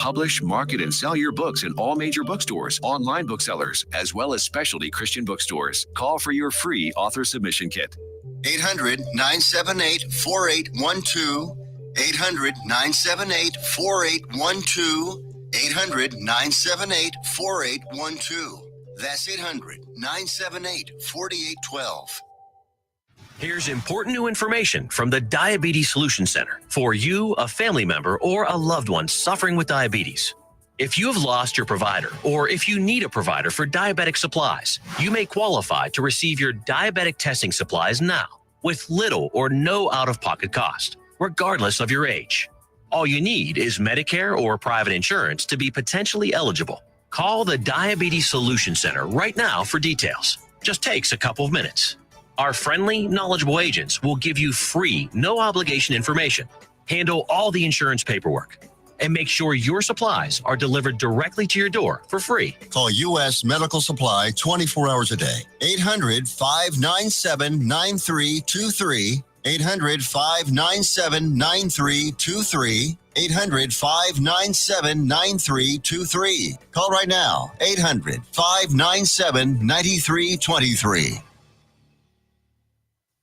Publish, market, and sell your books in all major bookstores, online booksellers, as well as specialty Christian bookstores. Call for your free author submission kit. 800-978-4812. 800-978-4812. 800-978-4812. That's 800-978-4812. Here's important new information from the Diabetes Solution Center for you, a family member, or a loved one suffering with diabetes. If you have lost your provider, or if you need a provider for diabetic supplies, you may qualify to receive your diabetic testing supplies now with little or no out-of-pocket cost, regardless of your age. All you need is Medicare or private insurance to be potentially eligible. Call the Diabetes Solution Center right now for details. Just takes a couple of minutes. Our friendly, knowledgeable agents will give you free, no-obligation information, handle all the insurance paperwork, and make sure your supplies are delivered directly to your door for free. Call U.S. Medical Supply 24 hours a day. 800-597-9323. 800-597-9323. 800-597-9323. Call right now. 800-597-9323.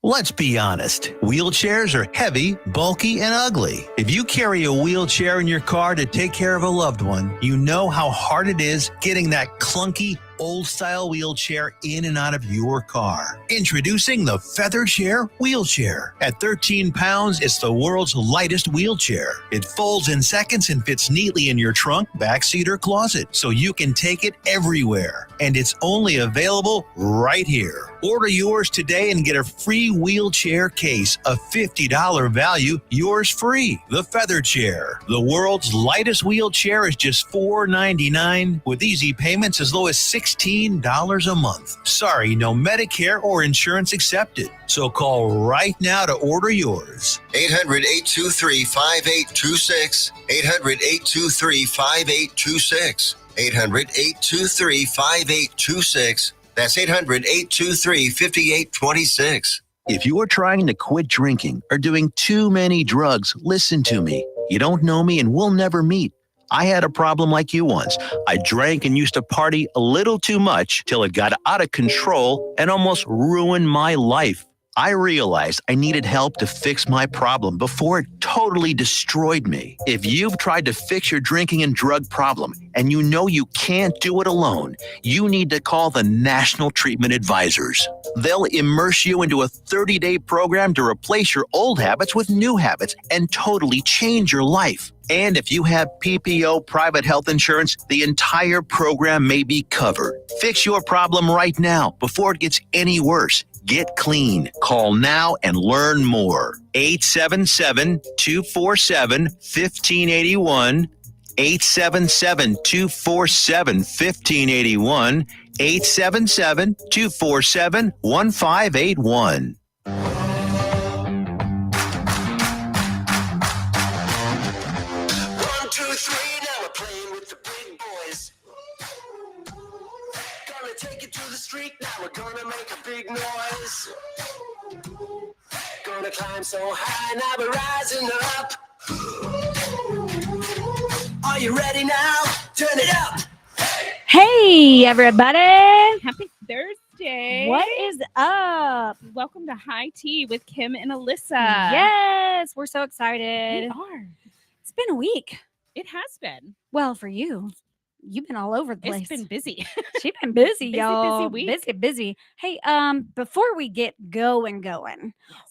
Let's be honest. Wheelchairs are heavy, bulky, and ugly. If you carry a wheelchair in your car to take care of a loved one, you know how hard it is getting that clunky, old-style wheelchair in and out of your car. Introducing the Feather Chair Wheelchair. At 13 pounds, it's the world's lightest wheelchair. It folds in seconds and fits neatly in your trunk, backseat, or closet, so you can take it everywhere. And it's only available right here. Order yours today and get a free wheelchair case, a $50 value, yours free. The Feather Chair. The world's lightest wheelchair is just $4.99 with easy payments as low as $16 a month. Sorry, no Medicare or insurance accepted. So call right now to order yours. 800-823-5826. 800-823-5826. 800-823-5826. That's 800-823-5826. If you are trying to quit drinking or doing too many drugs, listen to me. You don't know me and we'll never meet. I had a problem like you once. I drank and used to party a little too much till it got out of control and almost ruined my life. I realized I needed help to fix my problem before it totally destroyed me. If you've tried to fix your drinking and drug problem and you know you can't do it alone, you need to call the National Treatment Advisors. They'll immerse you into a 30-day program to replace your old habits with new habits and totally change your life. And if you have PPO private health insurance, the entire program may be covered. Fix your problem right now before it gets any worse. Get clean. Call now and learn more. 877-247-1581. 877-247-1581. 877-247-1581. 1, 2, 3, now we're playing with the big boys. Gonna take it to the street, now we're gonna make a big noise. Gonna climb so high, now we're rising up. Are you ready now? Turn it up. Hey, everybody. Happy Thursday. What is up? Welcome to High Tea with Kim and Alyssa. Yes, we're so excited. We are. It's been a week. It has been. Well, for you. You've been all over the place. It's been busy. She's been busy, Busy, y'all. busy week. Busy. Hey, before we get going,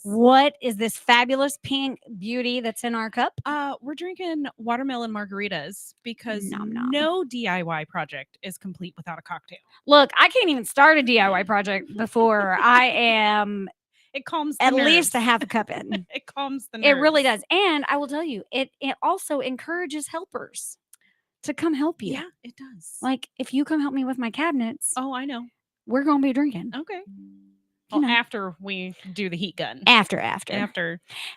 what is this fabulous pink beauty that's in our cup? We're drinking watermelon margaritas because Nom, nom. no DIY project is complete without a cocktail. Look, I can't even start a DIY project before I am It calms the at nerves. least a half a cup in. It calms the nerves. It really does. And I will tell you, it also encourages helpers to come help you. Yeah, it does. Like, if you come help me with my cabinets, Oh, I know. we're going to be drinking. Okay. You Well, know. after we do the heat gun. After.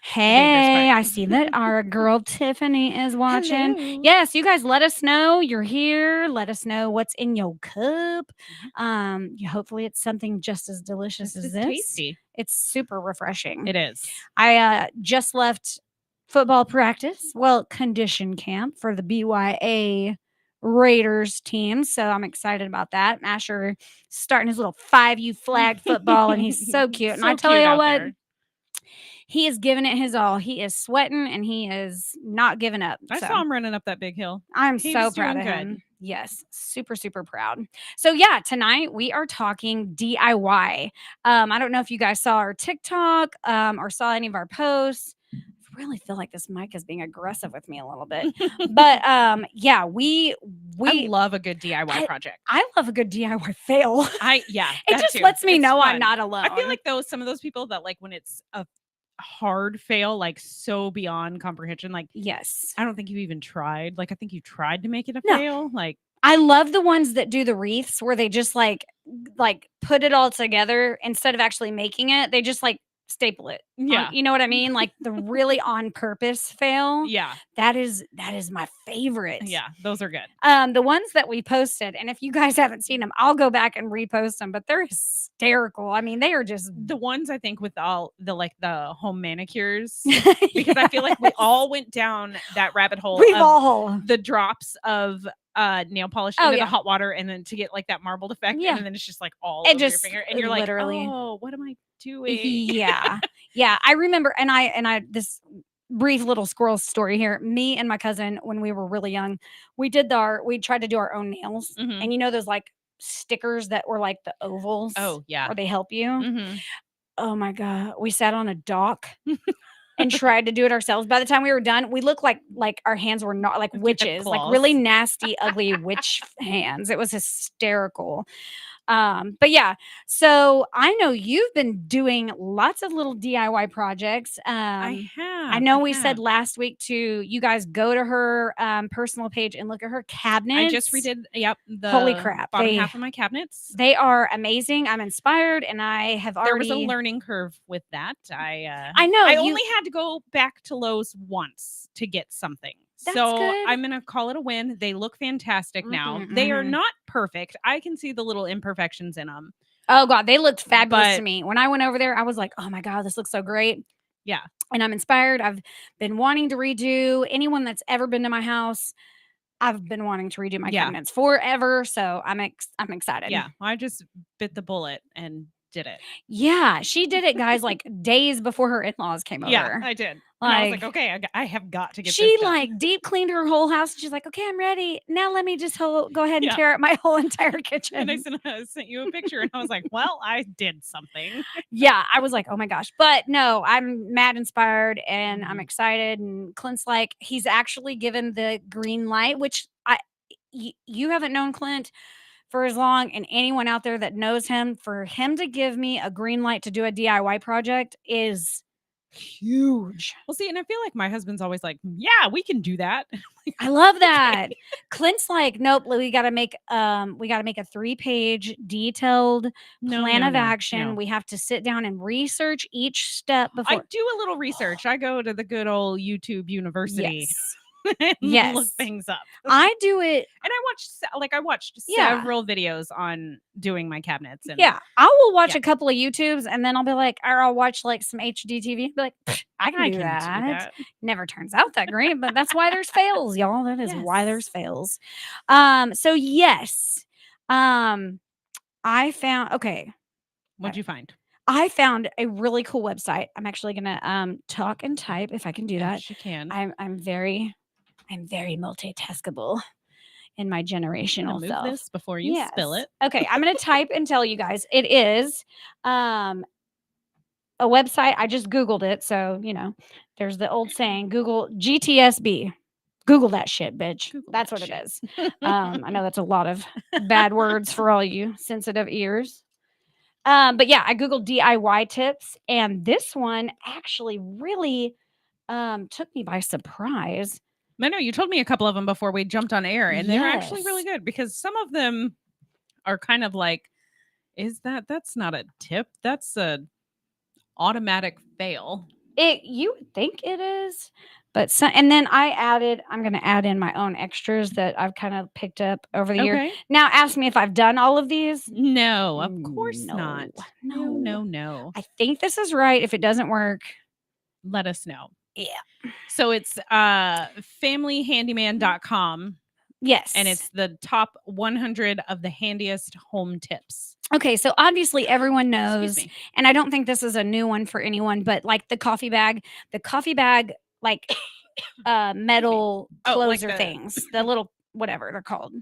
Hey, I see that our girl Tiffany is watching. Hello. Yes, you guys let us know you're here. Let us know what's in your cup. Hopefully it's something just as delicious This as is this. tasty. It's super refreshing. It is. I just left football practice. Well, condition camp for the BYA Raiders team. So I'm excited about that. Asher starting his little 5U flag football, and he's so cute. And So I tell cute you out what, there. he is giving it his all. He is sweating and he is not giving up. I So saw him running up that big hill. I'm He so was proud doing of good. him. Yes, super, super proud. So yeah, tonight we are talking DIY. I don't know if you guys saw our TikTok or saw any of our posts. I really feel like this mic is being aggressive with me a little bit. But yeah, we I love a good DIY I- project. I love a good DIY fail. Yeah, It that just too. lets me It's know I'm fun. not alone. I feel like some of those people that like when it's a hard fail, like so beyond comprehension, like yes. I don't think you even tried. Like I think you tried to make it a No. fail. Like I love the ones that do the wreaths where they just like put it all together instead of actually making it. They just like staple it. Yeah. You know what I mean? Like the really on purpose fail. yeah, That is my favorite. yeah, those are good. The ones that we posted, and if you guys haven't seen them, I'll go back and repost them, but they're hysterical. I mean, they are just The ones I think with all the home manicures, because I feel like we Yes. all went down that rabbit hole We've of all the drops of nail polish Oh, into yeah. the hot water and then to get like that marbled effect, Yeah. and then it's just like all It over your just- finger and you're like, literally. oh, what am I doing? Yeah. Yeah. I remember, and I this brief little squirrel story here. Me and my cousin, when we were really young, we tried to do our own nails. Mhm. And you know those like stickers that were like the ovals? Oh yeah. Or they help you? Mm-hmm. Oh my God. We sat on a dock and tried to do it ourselves. By the time we were done, we looked like our hands were not like You had witches, like claws. really nasty, ugly witch hands. It was hysterical. But yeah, so I know you've been doing lots of little DIY projects. I have. I know we said last week to you guys go to her personal page and look at her cabinets. I just redid. Yep. The Holy crap, bottom half of my cabinets. They are amazing. I'm inspired, and I have There already. was a learning curve with that. I know. I only had to go back to Lowe's once to get something. That's so good. I'm gonna call it a win. They look fantastic now. Mhm, They are mhm. not perfect. I can see the little imperfections in them. Oh God, they looked fabulous to But- me. When I went over there, I was like, oh my God, this looks so great. Yeah. And I'm inspired. I've been wanting to redo. Anyone that's ever been to my house, I've been wanting to redo my Yeah. cabinets forever. So I'm excited. Yeah, I just bit the bullet and did it. Yeah, she did it, guys, like days before her in-laws came over. Yeah, I did. And I was like, Like, okay, I have got to get she this done. like deep cleaned her whole house. She's like, okay, I'm ready. Now let me just go ahead and Yeah. tear up my whole entire kitchen. And I sent you a picture, and I was like, well, I did something. Yeah, I was like, oh my gosh. But no, I'm mad inspired and I'm Mhm. excited. And Clint's like, he's actually given the green light, which you haven't known Clint for as long, and anyone out there that knows him, for him to give me a green light to do a DIY project is huge. Well, see, and I feel like my husband's always like, yeah, we can do that. I love that. Clint's like, nope, we gotta make a 3-page detailed plan of action. no. We have to sit down and research each step before. I do a little research. I go to the good old YouTube University Yes. and look Yes. things up. I do it. And I watched Yeah. several videos on doing my cabinets. And Yeah. I will watch Yeah. a couple of YouTubes and then I'll be like, or I'll watch like some HGTV and be like, "Pfft, I can do that. Never turns out that great, but that's why there's fails, y'all. That is why there's Yes. fails. So yes. I found What'd you find? I found a really cool website. I'm actually gonna talk and type if I can do that. Yes, you can. I'm very multitaskable in my I'm gonna generational move self. this before you spill Yes. it. Okay, I'm gonna type and tell you guys. It is a website. I just Googled it. So, there's the old saying, Google GTSB. Google that shit, bitch. Google That's that what shit. it is. I know that's a lot of bad words for all you sensitive ears. But yeah, I Googled DIY tips, and this one actually really took me by surprise. I know you told me a couple of them before we jumped on air, and they're actually really Yes. good because some of them are kind of like, that's not a tip, that's a automatic fail. You would think it is, but and then I'm going to add in my own extras that I've kind of picked up over the year. Okay. Now, ask me if I've done all of these. No, of course not. No. No. I think this is right. If it doesn't work, Let us know. Yeah. So it's familyhandyman.com, Yes. and it's the top 100 of the handiest home tips. Okay, so obviously everyone Excuse knows, me. and I don't think this is a new one for anyone, but like the coffee bag, like metal Oh, like closer the- things, the little whatever they're called,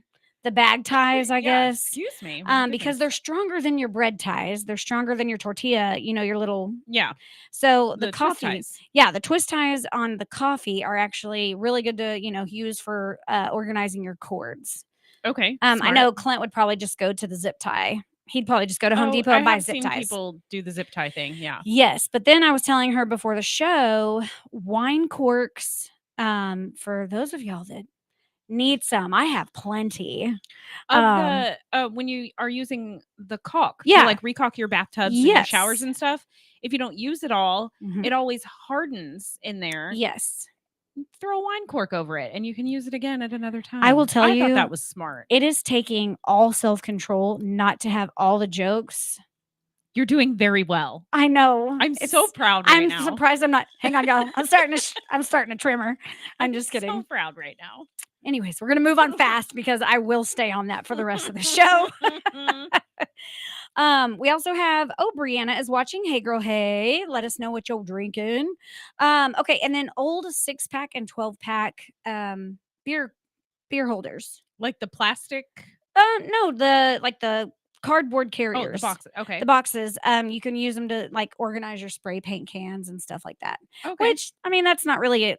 the bag ties, I Yeah, guess. excuse me. My Because goodness. they're stronger than your bread ties. They're stronger than your tortilla, your little. Yeah, So the the twist coffee, ties. yeah, the twist ties on the coffee are actually really good to, use for organizing your cords. Okay. I smart. know Clint would probably just go to the zip tie. He'd probably just go to Home Oh, Depot I and buy have zip seen ties. people do the zip tie thing. Yeah. Yes, but then I was telling her before the show, wine corks. For those of y'all that need some, I have plenty. Of Um, the when you are using the caulk to Yeah. like recaulk your bathtubs and your showers Yes. and stuff, if you don't use it all, Mhm. it always hardens in there. Yes, Throw a wine cork over it and you can use it again at another time. I will tell I you, thought that was smart. it is taking all self-control not to have all the jokes. You're doing very well. I know. I'm so proud right I'm now. surprised I'm not. Hang on, y'all. I'm starting to trimmer. I'm just kidding. So proud right now. Anyways, we're gonna move on fast because I will stay on that for the rest of the show. We also have Brianna is watching. Hey girl, hey. Let us know what you're drinking. Okay, and then old 6-pack and 12-pack beer holders. Like the plastic. No, the cardboard carriers. Oh, the boxes. Okay. The boxes. You can use them to like organize your spray paint cans and stuff like that. Okay. Which I mean, that's not really a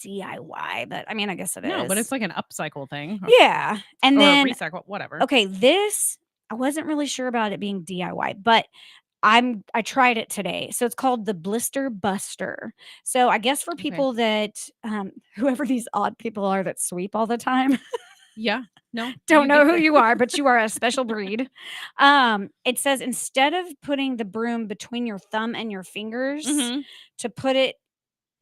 DIY, but I mean, I guess it is. No, but it's like an upcycle thing. Yeah, and Or then recycle, whatever. okay, this I wasn't really sure about it being DIY, but I tried it today. So it's called the Blister Buster. So I guess for people that whoever these odd people are that sweep all the time. Yeah. No. Don't know who get you are, but you are a special breed. It says instead of putting the broom between your thumb and your fingers, Mhm. to put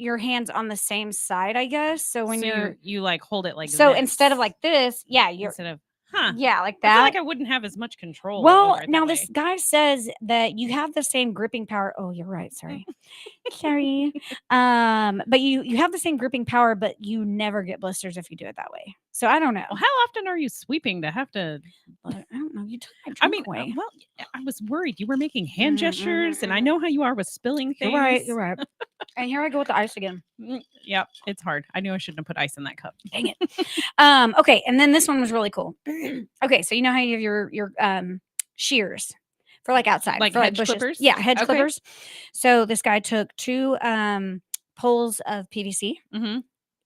your hands on the same side, I guess. So when So you like hold it like so this. instead of like this, yeah, you're instead of like I feel that. like I wouldn't have as much control. Well, over it now that this way. guy says that you have the same gripping power. Oh, you're right. Sorry. Sorry. But you have the same gripping power, but you never get blisters if you do it that way. So I don't know. Well, how often are you sweeping to have to? But I don't know. You took my I drink mean, away. well, I was worried. You were making hand Mm, gestures, and I mm. know how you are with spilling things. You're right. You're right. And here I go with the ice again. Yep, it's hard. I knew I shouldn't have put ice in that cup. Dang it. Okay, and then this one was really cool. Okay, so you know how you have your shears for like outside, Like for hedge bushes? clippers? Yeah, hedge Okay. clippers. So this guy took 2 poles of PVC. Mm-hmm.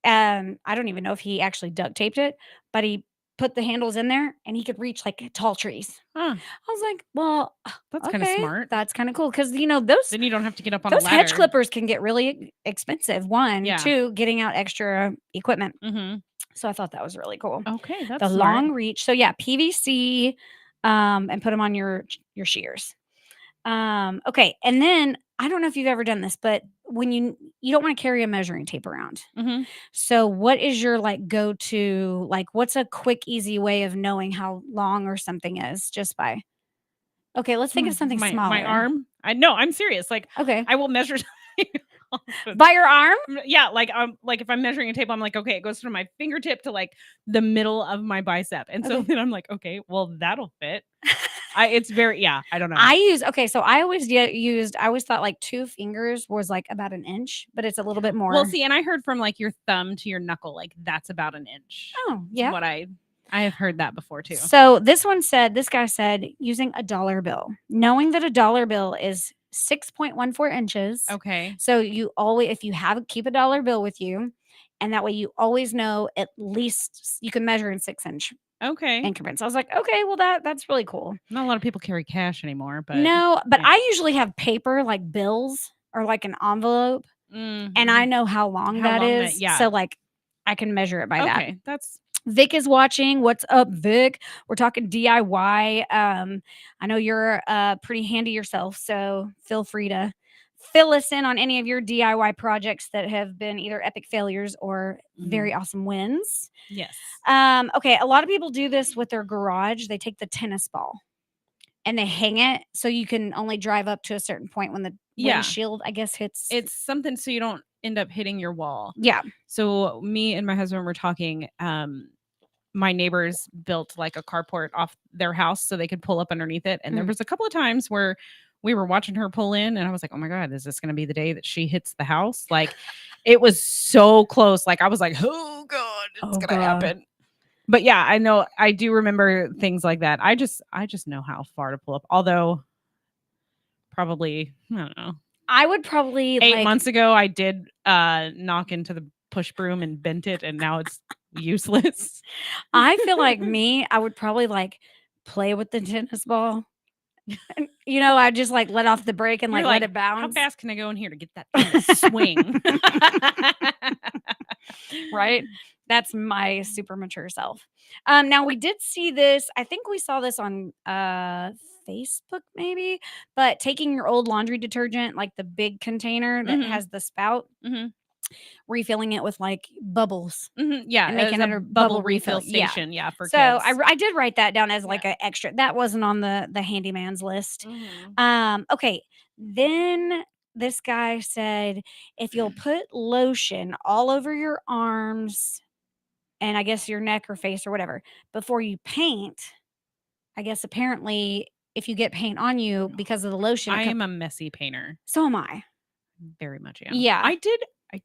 I don't even know if he actually duct taped it, but he put the handles in there and he could reach like tall trees. Huh. I was like, well, That's kind of okay, smart. That's kind of cool because those Then you don't have to get up on a those ladder. hedge clippers can get really expensive. One, Yeah. 2, getting out extra equipment. Mm-hmm. So I thought that was really cool. Okay, that's The smart. long reach. So yeah, PVC, and put them on your shears. Okay, and then I don't know if you've ever done this, but when you don't want to carry a measuring tape around. Mm-hmm. So what is your like go to? Like, what's a quick, easy way of knowing how long or something is just by? Okay, let's think of something smaller. My arm. I'm serious. Like Okay, I will measure. by your arm. Yeah, like if I'm measuring a tape, I'm like, okay, it goes from my fingertip to like the middle of my bicep, and so Okay. then I'm like, okay, well that'll fit. It's very I don't know. So I always thought like 2 fingers was like about an inch, but it's a little bit more. Well, see, and I heard from like your thumb to your knuckle, like that's about an inch. Oh, is yeah. what I have heard that before too. So this guy said using a dollar bill, knowing that a dollar bill is 6.14 inches. Okay. So you always, if you keep a dollar bill with you, and that way you always know at least you can measure in 6-inch Okay. increments. I was like, okay, well that's really cool. Not a lot of people carry cash anymore, but No, but yeah. I usually have paper like bills or like an envelope, and I know how long that is. yeah. So like I can measure it by that. Okay, that's Vic is watching. What's up, Vic? We're talking DIY. I know you're pretty handy yourself, so feel free to fill us in on any of your DIY projects that have been either epic failures or very awesome wins. yes. Okay, a lot of people do this with their garage. They take the tennis ball and they hang it so you can only drive up to a certain point when the Yeah. windshield, I guess, hits. It's something so you don't end up hitting your wall. Yeah. So me and my husband were talking. My neighbors built like a carport off their house so they could pull up underneath it. And there Mhm. was a couple of times where we were watching her pull in, and I was like, oh my God, is this going to be the day that she hits the house? Like, it was so close. Like, I was like, oh God, it's Oh, going to God. happen. But yeah, I know, I do remember things like that. I just know how far to pull up. Although, probably, I don't know, I would probably 8 months ago, I did knock into the push broom and bent it, and now it's useless. I feel like me, I would probably like play with the tennis ball. And, I just like let off the brake and You're like let it How bounce. fast can I go in here to get that thing to swing? Right? That's my super mature self. Now we did see this. I think we saw this on Facebook maybe, but taking your old laundry detergent, like the big container that Mhm. has the spout, Mhm. refilling it with like bubbles. Yeah, And as making a it a bubble bubble refill refill. Yeah. station. Yeah, for So kids. I did write that down as like Yeah. an extra. That wasn't on the handyman's list. Mhm. Okay. Then this guy said if you'll put lotion all over your arms and I guess your neck or face or whatever before you paint, I guess apparently if you get paint on you because of the lotion, I am a messy painter. so am I. Very much am. Yeah. I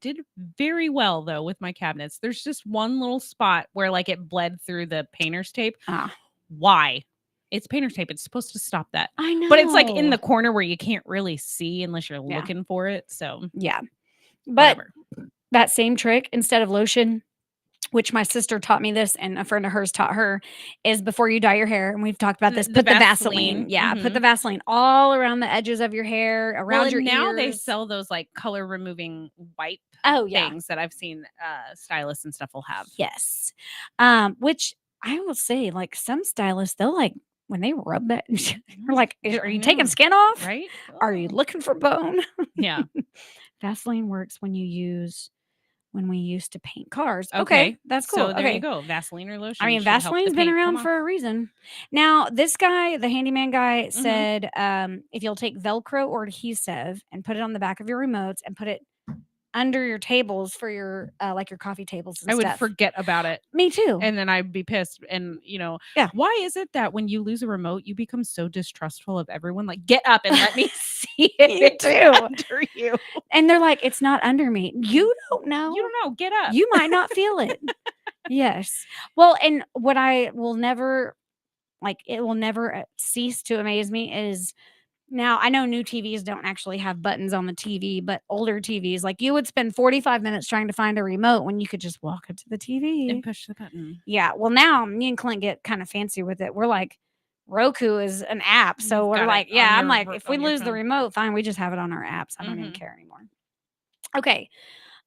did very well though with my cabinets. There's just one little spot where like it bled through the painter's tape. Ah, Why? It's painter's tape. It's supposed to stop that. I know. But it's like in the corner where you can't really see unless you're Yeah. looking for it. So yeah. But whatever. that same trick instead of lotion, which my sister taught me this and a friend of hers taught her, is before you dye your hair, and we've talked about this, The put the Vaseline. Vaseline. Yeah, put the Mhm. Vaseline all around the edges of your hair, around Well, your and now they ears. sell those like color removing wipe Oh, yeah. things that I've seen stylists and stuff will have. Yes. Which I will say, like some stylists, they'll like when they rub that, they're like, are I you taking know, skin off? right? Are you Oh. looking for bone? Yeah. Vaseline works when we used to paint cars. Okay, Okay. that's cool. So there you Okay. go. Vaseline or lotion. I mean, should help the Vaseline's been paint come around off. for a reason. Now, this guy, the handyman guy, Mhm. said if you'll take Velcro or adhesive and put it on the back of your remotes and put it under your tables for your like your coffee tables and I would stuff. forget about it. Me too. And then I'd be pissed. And, Yeah. why is it that when you lose a remote, you become so distrustful of everyone? Like, get up and let me see it. You too. Under you. And they're like, it's not under me. You don't know. You don't know. Get up. You might not feel it. Yes. Well, and what I will never it will never cease to amaze me is now I know new TVs don't actually have buttons on the TV, but older TVs, like you would spend 45 minutes trying to find a remote when you could just walk up to the TV and push the button. Yeah. Well, now me and Clint get kind of fancy with it. We're like, Roku is an app. So You've we're got it like, on yeah, I'm your like, ro- if we on your lose the phone. remote, fine. We just have it on our apps. I don't even Mhm. care anymore. Okay.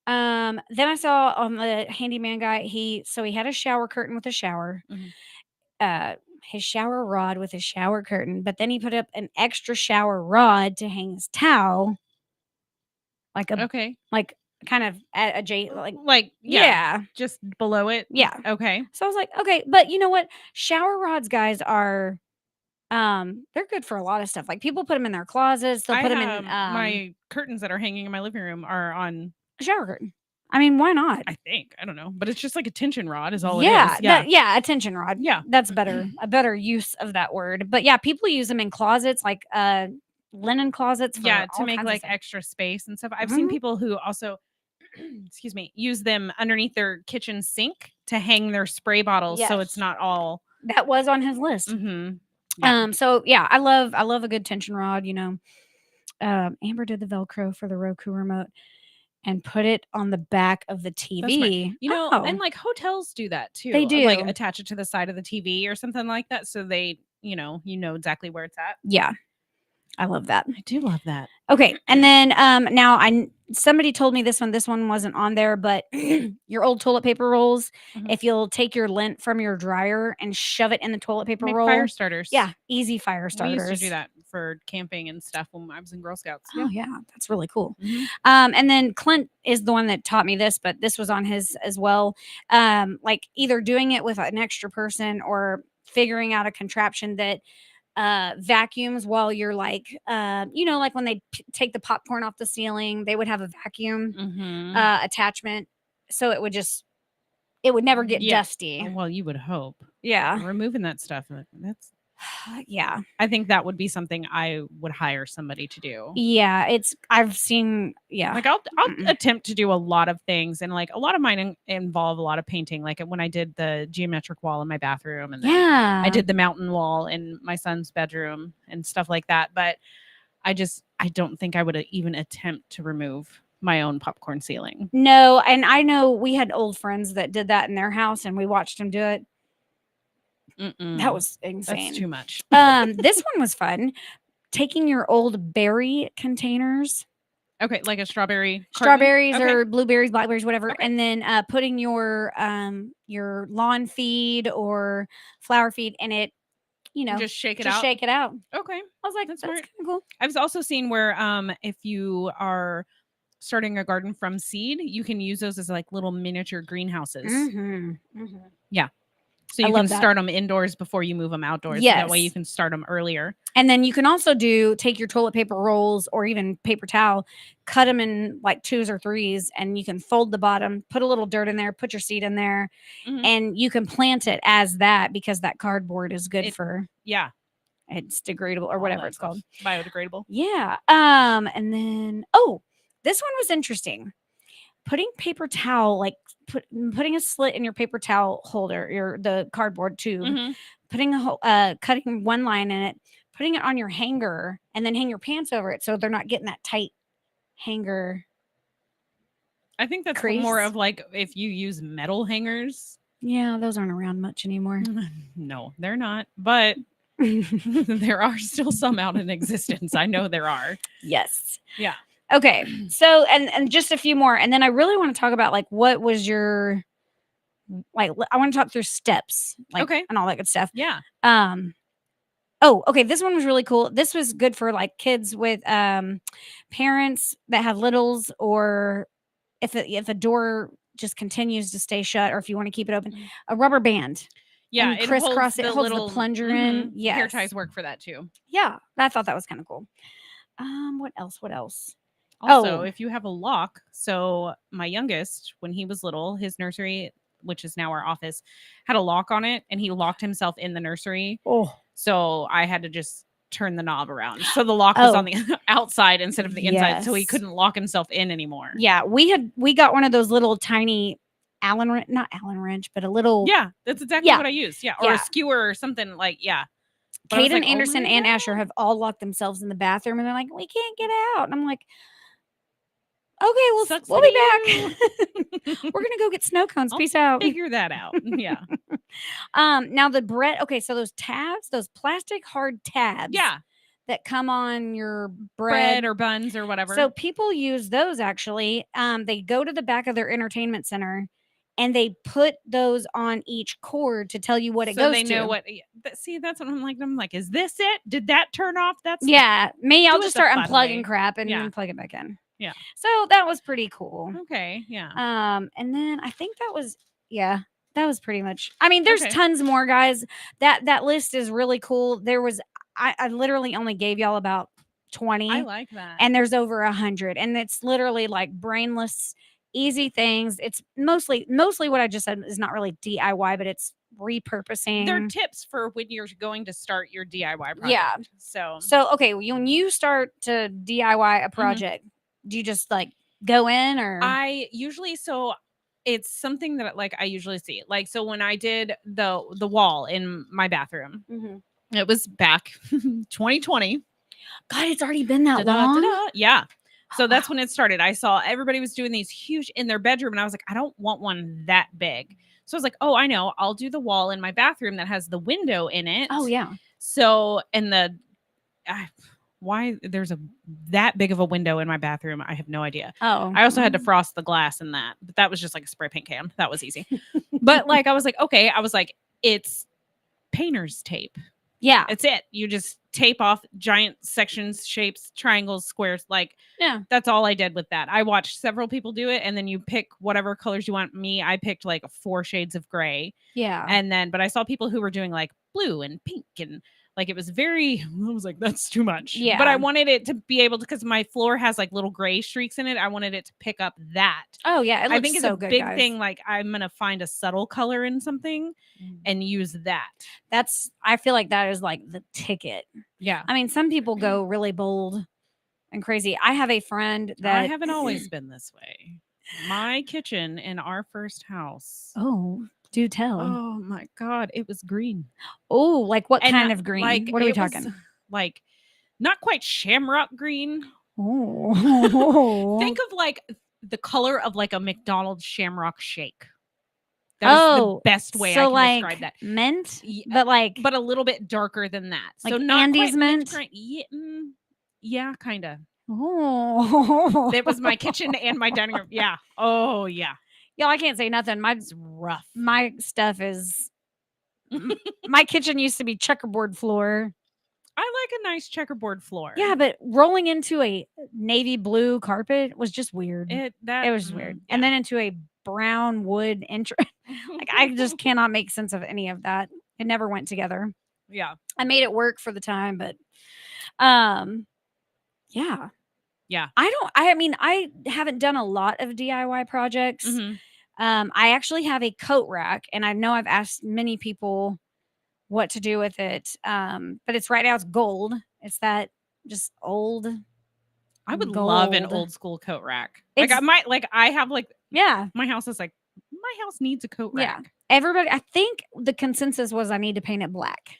Then I saw on the handyman guy, he had a shower curtain with a shower, Mhm. his shower rod with his shower curtain, but then he put up an extra shower rod to hang his towel, like Okay. like kind of at adjacent, Like, yeah. just below it. Yeah. Okay. So I was like, okay, but you know what? Shower rods, guys, are they're good for a lot of stuff. Like people put them in their closets. They'll I put them in have my curtains that are hanging in my living room are on, a shower curtain. I mean, why not? I think, I don't know, but it's just like a tension rod is all Yeah, it is. Yeah. a tension rod. Yeah. That's a better use of that word. But yeah, people use them in closets, like linen closets. For Yeah, to all make kinds of like stuff. extra space and stuff. I've seen Mhm. people who also excuse me, use them underneath their kitchen sink to hang their spray bottles so Yes. it's not all That was on his list. Mhm. Yeah. So yeah, I love a good tension rod. Amber did the Velcro for the Roku remote and put it on the back of the That's smart. TV. And like hotels do that too. They Like do. attach it to the side of the TV or something like that so they, you know exactly where it's at. Yeah, I love that. I do love that. Okay, and then now somebody told me this one wasn't on there, but your old toilet paper rolls, Mhm. if you'll take your lint from your dryer and shove it in the toilet paper Make roll, fire starters. yeah, easy fire We starters. used to do that for camping and stuff when I was in Girl Scouts. Oh yeah, that's really cool. Mhm. And then Clint is the one that taught me this, but this was on his as well. Like either doing it with an extra person or figuring out a contraption that vacuums while you're like, like when they take the popcorn off the ceiling, they would have a vacuum Mhm. attachment, so it would never get Yeah. dusty. Oh, well, you would hope. Yeah. Removing that stuff, that's Yeah. I think that would be something I would hire somebody to do. Yeah. I've seen, yeah. Like I'll Mm-mm. attempt to do a lot of things, and like a lot of mine involve a lot of painting. Like when I did the geometric wall in my bathroom, and then Yeah. I did the mountain wall in my son's bedroom and stuff like that. But I don't think I would even attempt to remove my own popcorn ceiling. No, and I know we had old friends that did that in their house, and we watched them do it. That was insane. That's too much. This one was fun. Taking your old berry containers, Okay, like a strawberries strawberries okay. or blueberries, blackberries, whatever, Okay. and then putting your lawn feed or flower feed in it. Just shake it out. Shake it out. Okay, I was like, that's that's smart. kind of cool. I've also seen where if you are starting a garden from seed, you can use those as like little miniature greenhouses. Yeah. So I you love can that. start them indoors before you move them outdoors. So that way you Yes. can start them earlier. And then you can also take your toilet paper rolls or even paper towel, cut them in like 2s or 3s, and you can fold the bottom, put a little dirt in there, put your seed in there, Mhm. and you can plant it as that because that cardboard is good for, Yeah. it's degradable or all whatever that it's called. stuff. Biodegradable. Yeah. And then, this one was interesting. Putting paper towel, like putting a slit in your paper towel holder, the cardboard tube, Mhm. putting cutting one line in it, putting it on your hanger, and then hang your pants over it so they're not getting that tight hanger. I think that's Crease. more of like if you use metal hangers. Yeah, those aren't around much anymore. No, they're not. But there are still some out in existence. I know there are. Yes. Yeah. Okay. So and just a few more, and then I really want to talk about like what was your I want to talk through steps, like Okay. and all that good stuff. Yeah. Oh, okay. This one was really cool. This was good for like kids with parents that have littles, or if a door just continues to stay shut, or if you want to keep it open, a rubber band. Yeah, And it crisscross, holds it holds the plunger in. Hair Yes. ties work for that too. Yeah, I thought that was kind of cool. What else? Also, if you have a lock, so my youngest, when he was little, his nursery, which is now our office, had a lock on it, and he locked himself in the nursery. Oh, So I had to just turn the knob around. So the lock was on the outside instead of the inside, so he Yes. couldn't lock himself in anymore. yeah. We got one of those little tiny not Allen wrench, but a little. Yeah, that's exactly Yeah. what I used. Yeah, or Yeah. a skewer or something like, yeah. But I was Caden like, oh Anderson my and God. Asher have all locked themselves in the bathroom, and they're like, "We can't get out." And I'm like, "Okay, Sucks we'll to be be back. We're gonna go get snow cones. I'll Peace out." Figure that out. Yeah. Now the bread. Okay, so those tabs, those plastic hard tabs, Yeah. that come on your Bread or buns or whatever. So people use those actually. They go to the back of their entertainment center, and they put those on each cord to tell you what it so goes they to. know what. See, that's what I'm like. I'm like, is this it? Did that turn off? That's Yeah, me. I'll Do it just the start fun unplugging way. crap and Yeah. then plug it back in. Yeah. So that was pretty cool. Okay. Yeah. And then I think that was pretty much. I mean, there's Okay. tons more, guys. That list is really cool. There was I literally only gave y'all about 20, I like that. and there's over 100, and it's literally like brainless, easy things. It's mostly what I just said is not really DIY, but it's repurposing. They're tips for when you're going to start your DIY project. Yeah. So Okay, when you start to DIY a project, do you just like go in, or I usually it's something that like I usually see. Like so when I did the wall in my bathroom, Mhm. it was back 2020. God, it's already been that Da-da, long. da-da. Yeah. So that's when it started. I saw everybody was doing these huge in their bedroom, and I was like, I don't want one that big. So I was like, oh, I know. I'll do the wall in my bathroom that has the window in it. Oh yeah. So and why there's that big of a window in my bathroom, I have no idea. Oh, I also had to frost the glass in that, but that was just like a spray paint can. That was easy. But like I was like, okay, I was like, it's painter's tape. yeah. It's it. You just tape off giant sections, shapes, triangles, squares. Like, Yeah. that's all I did with that. I watched several people do it, and then you pick whatever colors you want. I picked like 4 shades of gray. Yeah. And then, but I saw people who were doing like blue and pink and Like it was very, I was like, that's too much. Yeah. But I wanted it to be able to, because my floor has like little gray streaks in it. I wanted it to pick up that. Oh yeah, it looks I think it's so a good, big guys. thing. Like I'm going to find a subtle color in something and use that. I feel like that is like the ticket. Yeah. I mean, some people go really bold and crazy. I have a friend that I haven't always been this way. My kitchen in our first house. Oh, do tell. Oh my God. It was green. Oh, like what And, kind of green? Like, What are we it was, talking? like not quite shamrock green. Oh. Think of like the color of like a McDonald's shamrock shake. That is the best way I can like describe that. Mint, Yeah, but a little bit darker than that. like So not Andy's quite mint? green. Yeah, kind of. Oh. That was my kitchen and my dining room. Yeah. Oh yeah. Y'all, I can't say nothing. It's rough. My stuff is my kitchen used to be checkerboard floor. I like a nice checkerboard floor. Yeah, but rolling into a navy blue carpet was just weird. It was weird. Yeah. And then into a brown wood entrance. Like I just cannot make sense of any of that. It never went together. Yeah. I made it work for the time, but yeah. Yeah. I mean, I haven't done a lot of DIY projects. Mhm. I actually have a coat rack, and I know I've asked many people what to do with it. But it's right now it's gold. It's that just old. I would love an gold. old school coat rack. Like I It's- might like I have like Yeah. my house is like my house needs a coat Yeah. rack. Everybody, I think the consensus was I need to paint it black.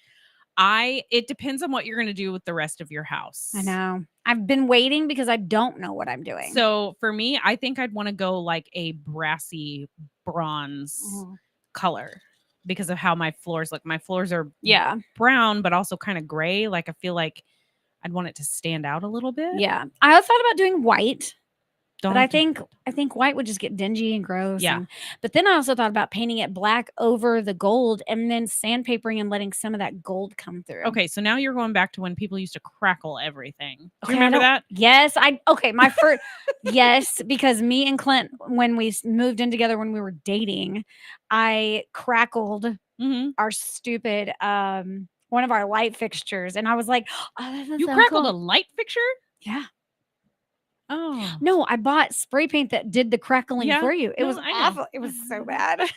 It depends on what you're going to do with the rest of your house. I know. I've been waiting because I don't know what I'm doing. So for me, I think I'd want to go like a brassy bronze Mhm. color because of how my floors look. My floors are Yeah. brown, but also kind of gray. Like I feel like I'd want it to stand out a little bit. Yeah. I thought about doing white. Don't But I do- think white would just get dingy and gross. Yeah. But then I also thought about painting it black over the gold and then sandpapering and letting some of that gold come through. Okay, so now you're going back to when people used to crackle everything. Do Okay, you remember I that? Yes, my first yes, because me and Clint when we moved in together when we were dating, I crackled Mm-hmm. our stupid one of our light fixtures and I was like, "Oh, that's You so crackled cool." a light fixture? Yeah. Oh. No, I bought spray paint that did the crackling Yeah. for you. It No, was I know. awful. It was so bad.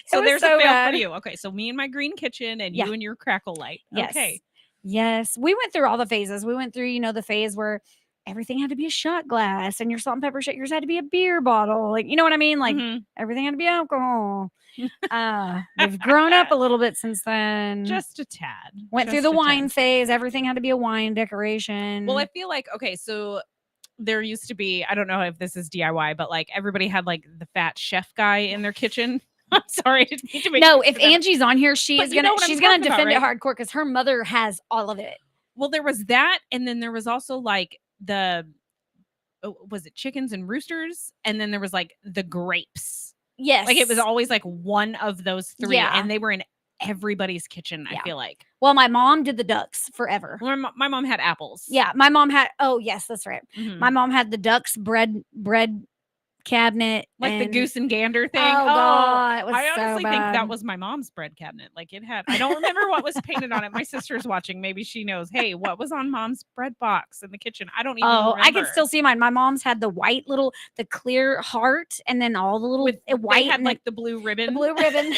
So was there's so a fail bad. for you. Okay, so me and my green kitchen and Yeah. you and your crackle light. Yes. Okay. Yes. We went through all the phases. We went through, the phase where everything had to be a shot glass and your salt and pepper shakers had to be a beer bottle. Like, you know what I mean? Like Mhm. everything had to be alcohol. We've grown up a little bit since then. Just a tad. Went through Just the a wine tad. phase. Everything had to be a wine decoration. Well, I feel like okay, so there used to be, I don't know if this is DIY, but like everybody had like the fat chef guy in their kitchen. I'm sorry. I didn't mean to make no, you if feel bad. Angie's on here, But she's you know gonna what I'm she's gonna talking about, defend it right? hardcore because her mother has all of it. Well, there was that, and then there was also like was it chickens and roosters? And then there was like the grapes. Yes. Like it was always like one of those three, Yeah. and they were in everybody's kitchen. Yeah. I feel like. Well, my mom did the ducks forever. My mom had apples. Yeah, my mom had. Oh, yes, that's right. Mhm. My mom had the ducks bread cabinet, Like the and- goose and gander thing. Oh, God, it was I so honestly think that bad. was my mom's bread cabinet. Like it had. I don't remember what was painted on it. My sister's watching. Maybe she knows. Hey, what was on mom's bread box in the kitchen? I don't even. Oh, I remember. can still see mine. My mom's had the white the clear heart, and then all the little With white they had and like the blue ribbon. the blue ribbon.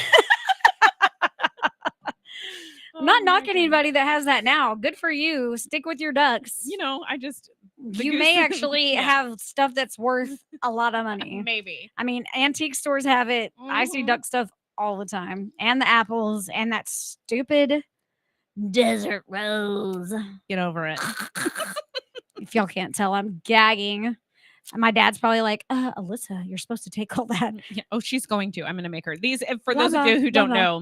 Oh I'm not my knocking God. anybody that has that now. Good for you. Stick with your ducks. You know, I just the You goose may and- actually yeah. have stuff that's worth a lot of money. maybe. I mean, antique stores have it. I see Mhm. duck stuff all the time, and the apples, and that stupid desert rose. Get over it. If y'all can't tell, I'm gagging. And my dad's probably like, Alyssa, you're supposed to take all that. Yeah. Oh, she's going to. I'm going to make her these. For Blah, those of blah, you who blah, don't blah.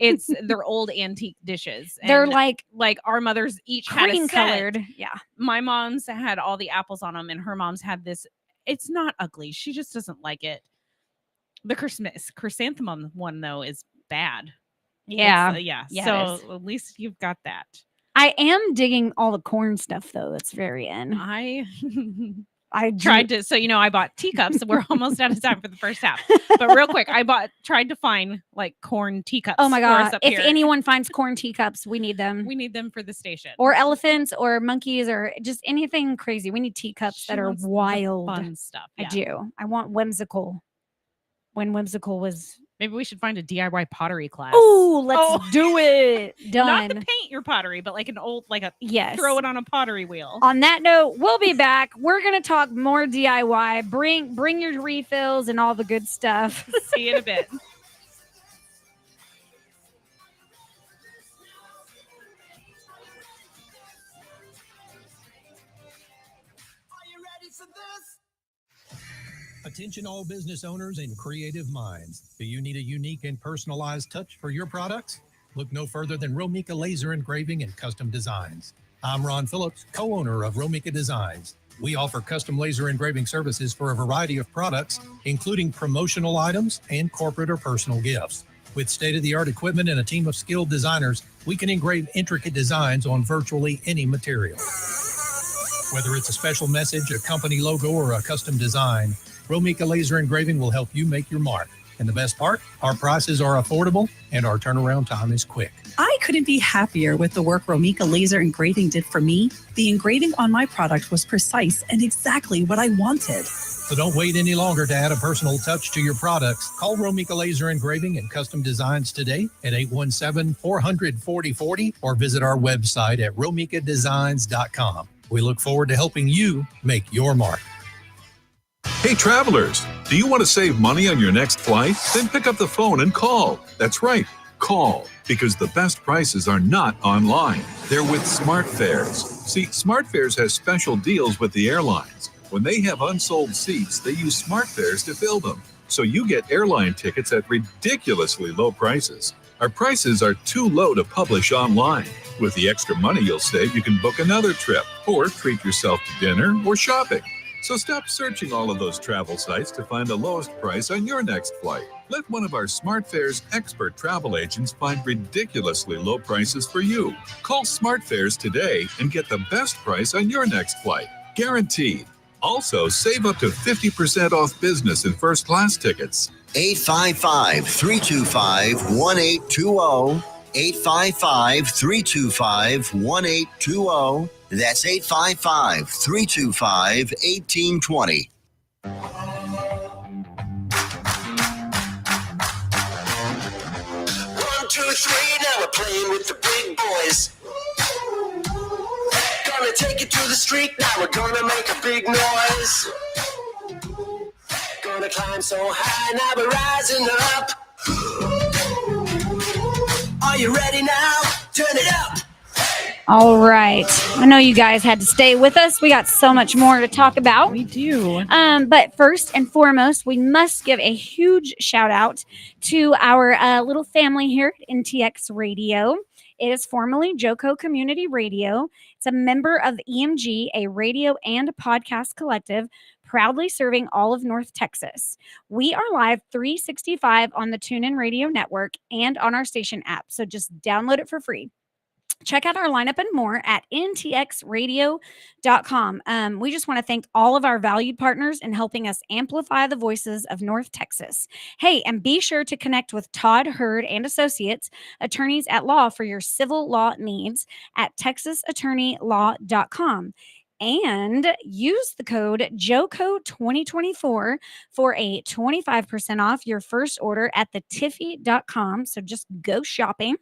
know, they're old antique dishes. They're and, like our mothers each had a cream set. colored. Yeah. My mom's had all the apples on them, and her mom's had this. It's not ugly. She just doesn't like it. The chrysanthemum one though is bad. Yeah. Yeah. Yeah, it So at least you've got that. I am digging all the corn stuff though. That's very in. I I tried to, so I bought teacups. We're almost out of time for the first half, but real quick, tried to find like corn teacups. Oh my for us god! up If here. anyone finds corn teacups, we need them. We need them for the station, or elephants, or monkeys, or just anything crazy. We need teacups She that are wants the wild. fun stuff. I Yeah. do. I want whimsical. When whimsical was. Maybe we should find a DIY pottery class. Oh, let's do it. Done. Not to paint your pottery, but like an old, like a Yes. throw it on a pottery wheel. On that note, we'll be back. We're gonna talk more DIY. Bring your refills and all the good stuff. See you in a bit. Attention all business owners and creative minds. Do you need a unique and personalized touch for your products? Look no further than Romika Laser Engraving and Custom Designs. I'm Ron Phillips, co-owner of Romika Designs. We offer custom laser engraving services for a variety of products, including promotional items and corporate or personal gifts. With state-of-the-art equipment and a team of skilled designers, we can engrave intricate designs on virtually any material. Whether it's a special message, a company logo, or a custom design, Romika Laser Engraving will help you make your mark. And the best part, our prices are affordable and our turnaround time is quick. I couldn't be happier with the work Romika Laser Engraving did for me. The engraving on my product was precise and exactly what I wanted. So don't wait any longer to add a personal touch to your products. Call Romika Laser Engraving and Custom Designs today at 817-400-4040 or visit our website at romikadesigns.com. We look forward to helping you make your mark. Hey travelers, do you want to save money on your next flight? Then pick up the phone and call. That's right, call, because the best prices are not online. They're with SmartFares. See, SmartFares has special deals with the airlines. When they have unsold seats, they use SmartFares to fill them. So you get airline tickets at ridiculously low prices. Our prices are too low to publish online. With the extra money you'll save, you can book another trip or treat yourself to dinner or shopping. So stop searching all of those travel sites to find the lowest price on your next flight. Let one of our SmartFares expert travel agents find ridiculously low prices for you. Call SmartFares today and get the best price on your next flight. Guaranteed. Also, save up to 50% off business and first class tickets. 855-325-1820. 855-325-1820. That's 855-325-1820. 1, 2, 3, now we're playing with the big boys. Gonna take it to the street, now we're gonna make a big noise. Gonna climb so high, now we're rising up. Are you ready now? Turn it up. All right. I know you guys had to stay with us. We got so much more to talk about. We do. But first and foremost, we must give a huge shout out to our little family here at NTX Radio. It is formerly Joco Community Radio. It's a member of EMG, a radio and podcast collective, proudly serving all of North Texas. We are live 365 on the TuneIn Radio Network and on our station app, so just download it for free. Check out our lineup and more at ntxradio.com. We just want to thank all of our valued partners in helping us amplify the voices of North Texas. Hey, and be sure to connect with Todd Hurd and Associates, attorneys at law, for your civil law needs at texasattorneylaw.com. And use the code JOCO2024 for a 25% off your first order at thetiffy.com. So just go shopping.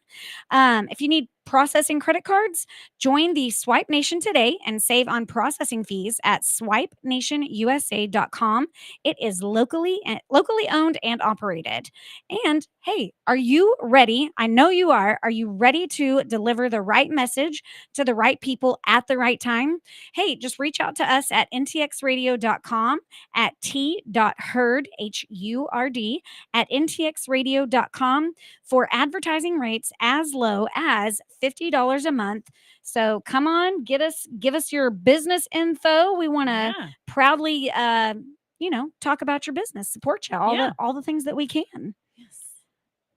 If you need processing credit cards, join the Swipe Nation today and save on processing fees at swipenationusa.com. It is locally owned and operated. And hey, are you ready? I know you are. Are you ready to deliver the right message to the right people at the right time? Hey, just reach out to us at ntxradio.com, at t.hurd, H-U-R-D, at ntxradio.com for advertising rates as low as $50 a month. So come on, give us your business info. We want to proudly, talk about your business, support you, all the things that we can. Yes.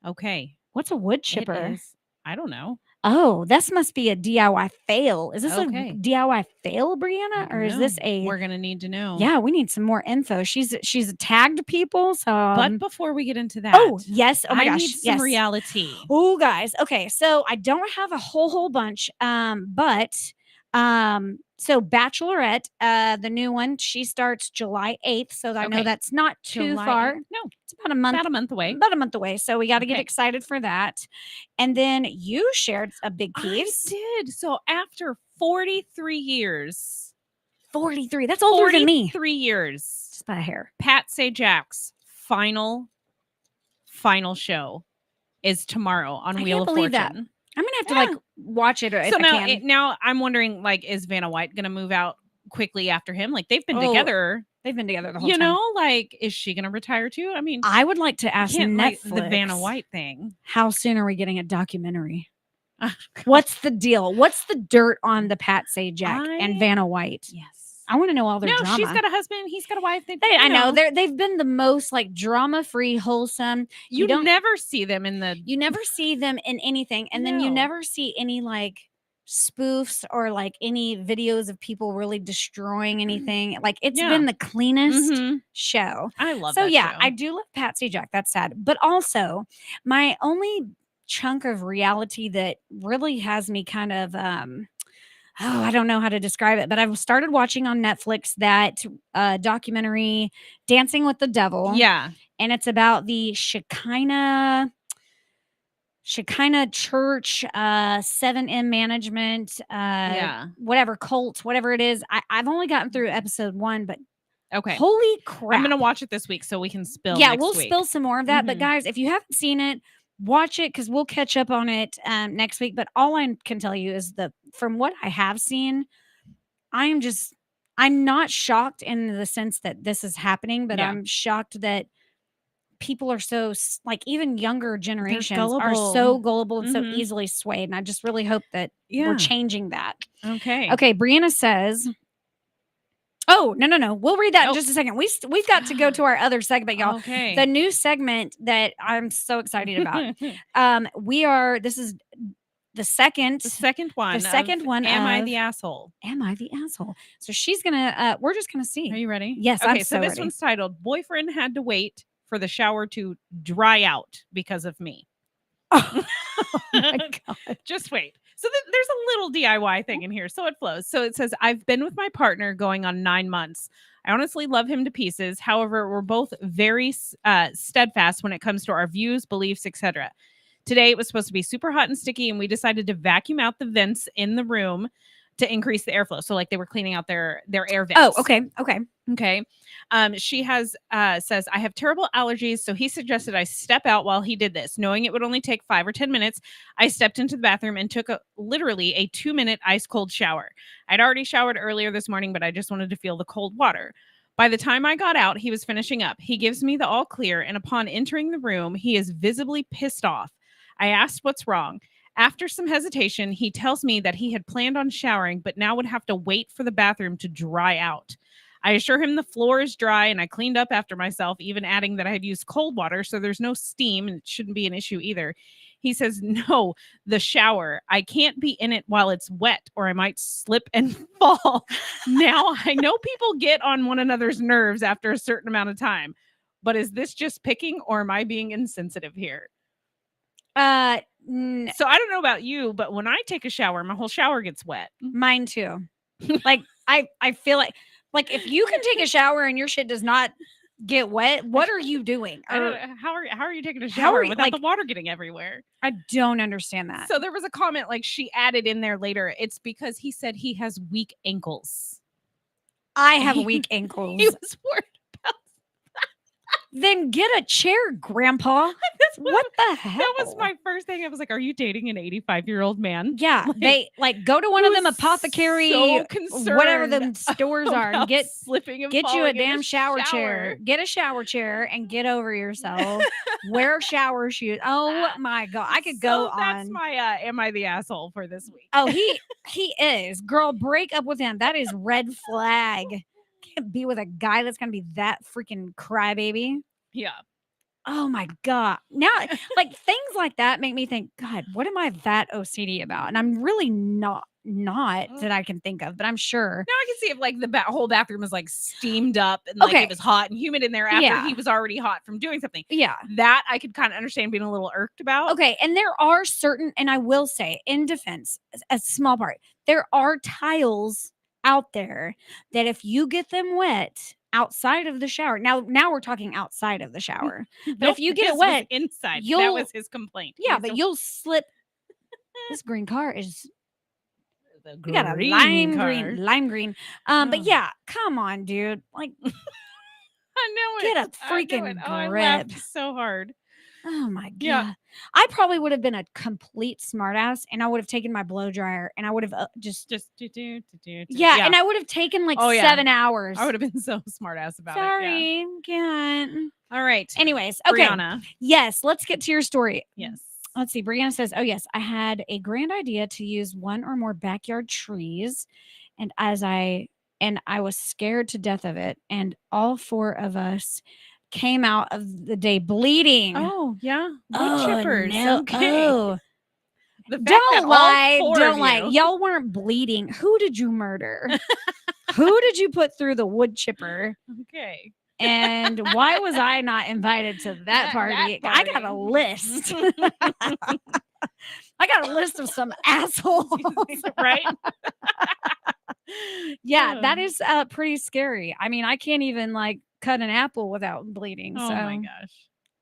Okay. What's a wood chipper? I don't know. Oh, this must be a DIY fail. Is this Okay. a DIY fail, Brianna, or is this a? We're gonna need to know. Yeah, we need some more info. She's tagged people. So, But before we get into that, oh yes, oh my I gosh, need some yes. reality. Oh, guys. Okay, so I don't have a whole bunch. So Bachelorette, the new one, she starts July 8th. So I know Okay. that's not too July far. 8th? No, It's about a month. about a month away. About a month away. So we got to get Okay. excited for that. And then you shared a big piece. I did. So after 43 years, 43. That's older than me. 3 years. Just by a hair. Pat Sajak's final show is tomorrow on I Wheel can't of believe Fortune. that. I'm gonna have to like watch it. If So I can. now I'm wondering, like, is Vanna White gonna move out quickly after him? Like, they've been Oh, together. They've been together the whole You time. know, like, is she gonna retire too? I mean, I would like to ask can't, like, Netflix the Vanna White thing. How soon are we getting a documentary? Oh, What's the deal? What's the dirt on the Pat Sajak and Vanna White? Yes. I want to know all their drama. She's got a husband. He's got a wife. I know they've been the most like drama-free, wholesome. You don't never see them in the. You never see them in anything, and then you No. never see any like spoofs or like any videos of people really destroying anything. Like it's been the cleanest Mhm. show. I love So that yeah, show. I do love Patsy Jack. That's sad. But also my only chunk of reality that really has me kind of I don't know how to describe it, but I've started watching on Netflix that documentary Dancing with the Devil. Yeah. And it's about the Shekinah Church, 7M management, whatever cult, whatever it is. I've only gotten through episode 1, but Okay. holy crap. I'm gonna watch it this week so we can spill. Yeah, next we'll week. spill some more of that. But Mhm. guys, if you haven't seen it, watch it because we'll catch up on it next week. But all I can tell you is that from what I have seen, I'm not shocked in the sense that this is happening, but Yeah. I'm shocked that people are so like even younger generations are gullible. so gullible and so Mhm. easily swayed. And I just really hope that Yeah. we're changing that. Okay. Okay, Brianna says. Oh, no. We'll read that in Nope. just a second. We've got to go to our other segment, y'all. Okay. The new segment that I'm so excited about. This is the second one. The second one. Am I of the asshole? Am I the asshole? So she's gonna we're just gonna see. Are you ready? Yes, Okay, I'm so so this ready. one's titled "Boyfriend Had to Wait for the Shower to Dry Out Because of Me." Oh my God. Just wait. So there's a little DIY thing in here, so it flows. So it says, "I've been with my partner going on 9 months. I honestly love him to pieces. However, we're both very steadfast when it comes to our views, beliefs, etc. Today it was supposed to be super hot and sticky, and we decided to vacuum out the vents in the room to increase the airflow. So like they were cleaning out their air vents. Oh, okay. Okay. She says, I have terrible allergies. So he suggested I step out while he did this. Knowing it would only take 5 or 10 minutes, I stepped into the bathroom and took literally a 2-minute ice cold shower. I'd already showered earlier this morning, but I just wanted to feel the cold water. By the time I got out, he was finishing up. He gives me the all clear. And upon entering the room, he is visibly pissed off. I asked what's wrong. After some hesitation, he tells me that he had planned on showering, but now would have to wait for the bathroom to dry out. I assure him the floor is dry and I cleaned up after myself, even adding that I had used cold water, so there's no steam and it shouldn't be an issue either. He says, no, the shower. I can't be in it while it's wet or I might slip and fall. Now, I know people get on one another's nerves after a certain amount of time, but is this just picking or am I being insensitive here? So I don't know about you, but when I take a shower, my whole shower gets wet. Mine too. Like I feel like if you can take a shower and your shit does not get wet, what are you doing? How are you taking a shower without the water getting everywhere? I don't understand that. So there was a comment like she added in there later. It's because he said he has weak ankles. I have weak ankles. He was worried about Then get a chair, Grandpa. What the hell? That was my first thing. I was like, are you dating an 85-year-old man? Yeah, they like go to one of them apothecary, so whatever the stores are, and get slipping and get you a falling in damn the shower chair. Get a shower chair and get over yourself. Wear shower shoes. Oh my God, I could go on. That's my am I the asshole for this week? Oh, he is. Girl, break up with him. That is red flag. Can't be with a guy that's gonna be that freaking crybaby. Yeah. Oh my God. Now, like things like that make me think, God, what am I that OCD about? And I'm really not that I can think of, but I'm sure. Now I can see if like the whole bathroom was like steamed up and like Okay. it was hot and humid in there after Yeah. he was already hot from doing something. Yeah. That I could kind of understand being a little irked about. Okay. And there are certain, and I will say in defense, a small part, there are tiles out there that if you get them wet outside of the shower, now we're talking outside of the shower, but Nope, if you get his it was wet, inside, that you'll- was his complaint. yeah, He's but a- you'll slip. This green car is. the We got a green lime car. green. But Oh. yeah, come on, dude. Like, I know it. get a I know freaking it. Oh, I grip. laughed so hard. Oh my God. Yeah. I probably would have been a complete smartass and I would have taken my blow dryer and I would have just do. yeah, and I would have taken like Oh, yeah. 7 hours. I would have been so smart ass about it. Yeah. Sorry, can't. All right. Anyways, okay. Brianna. Yes, let's get to your story. Yes. Let's see. Brianna says, "Oh yes, I had a grand idea to use one or more backyard trees, and I was scared to death of it, and all 4 of us came out of the day bleeding." Oh, yeah. Wood Oh, chippers. no. Okay. Oh. The fact that Don't all lie. 4 Don't of lie. you- Y'all weren't bleeding. Who did you murder? Who did you put through the wood chipper? Okay. And why was I not invited to that party? I got a party. list. I got a list of some assholes. Right? Yeah, that is pretty scary. I mean, I can't even like cut an apple without bleeding. Oh so. my gosh.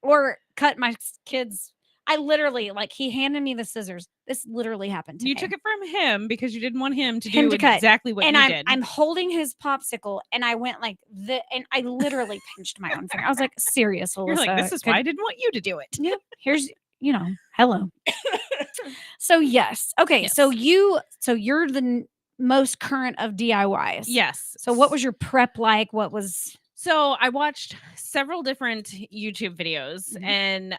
Or cut my kids. I literally, like, he handed me the scissors. This literally happened to me. You took it from him because you didn't want him to Him do to cut. exactly what and you I'm, did. I'm holding his popsicle, and I went like and I literally pinched my own finger. I was like, serious, Alyssa. You're like, this is why I didn't want you to do it. Yep. Here's, hello. So yes. Okay. Yes. So you're the most current of DIYs. Yes. So what was your prep like? What was So I watched several different YouTube videos and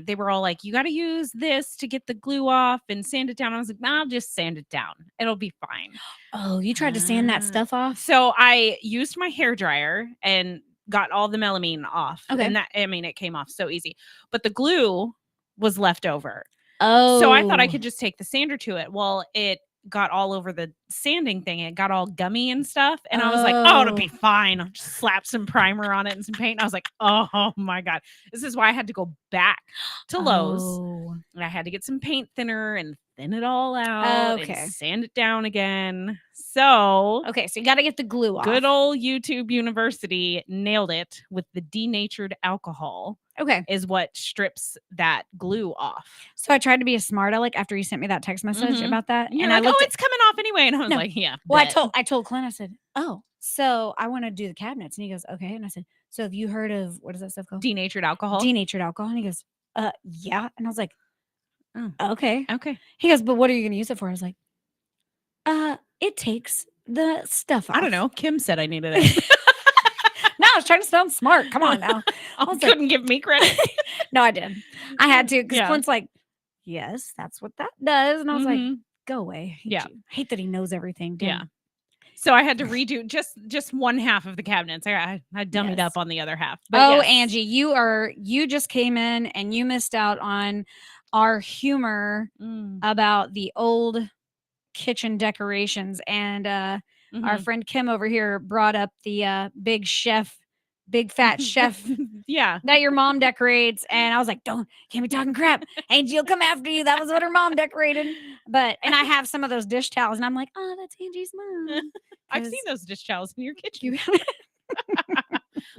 they were all like, you got to use this to get the glue off and sand it down. I was like, nah, I'll just sand it down. It'll be fine. Oh, you tried to sand that stuff off? So I used my hair dryer and got all the melamine off. Okay. And it came off so easy. But the glue was left over. Oh. So I thought I could just take the sander to it. Well, it got all over the sanding thing. It got all gummy and stuff. And I was like, oh, it'll be fine. I'll just slap some primer on it and some paint. And I was like, oh my God. This is why I had to go back to Lowe's. Oh. And I had to get some paint thinner and thin it all out Okay. and sand it down again. So Okay, so you got to get the glue off. good old YouTube University nailed it with the denatured alcohol. Okay. Is what strips that glue off. So I tried to be a smart aleck after you sent me that text message Mhm. about that. And And like, I looked it's coming off anyway. And I was No. like, yeah. Well, bet. I told Clint, I said, oh, so I want to do the cabinets. And he goes, okay. And I said, so have you heard of, what is that stuff called? Denatured alcohol. Denatured alcohol. And he goes, yeah. And I was like, Oh. okay. Okay. He goes, but what are you going to use it for? I was like, it takes the stuff off. I don't know. Kim said I needed it. No, I was trying to sound smart. Come on now. I was like, Couldn't give me credit. no, I did. I had to because Yeah. Clint's like, yes, that's what that does. And I was like, Mhm. go away. I hate Yeah. you. I hate that he knows everything. Damn. Yeah. So I had to redo just one half of the cabinets. I dummied Yes. up on the other half. But Oh, yes. Angie, you just came in and you missed out on our humor Mm. about the old kitchen decorations. And our Mhm. friend Kim over here brought up the big fat chef Yeah. that your mom decorates. And I was like, can't be talking crap. Angie will come after you. That was what her mom decorated. And I have some of those dish towels and I'm like, oh, that's Angie's mom. I've 'Cause seen those dish towels in your kitchen. you-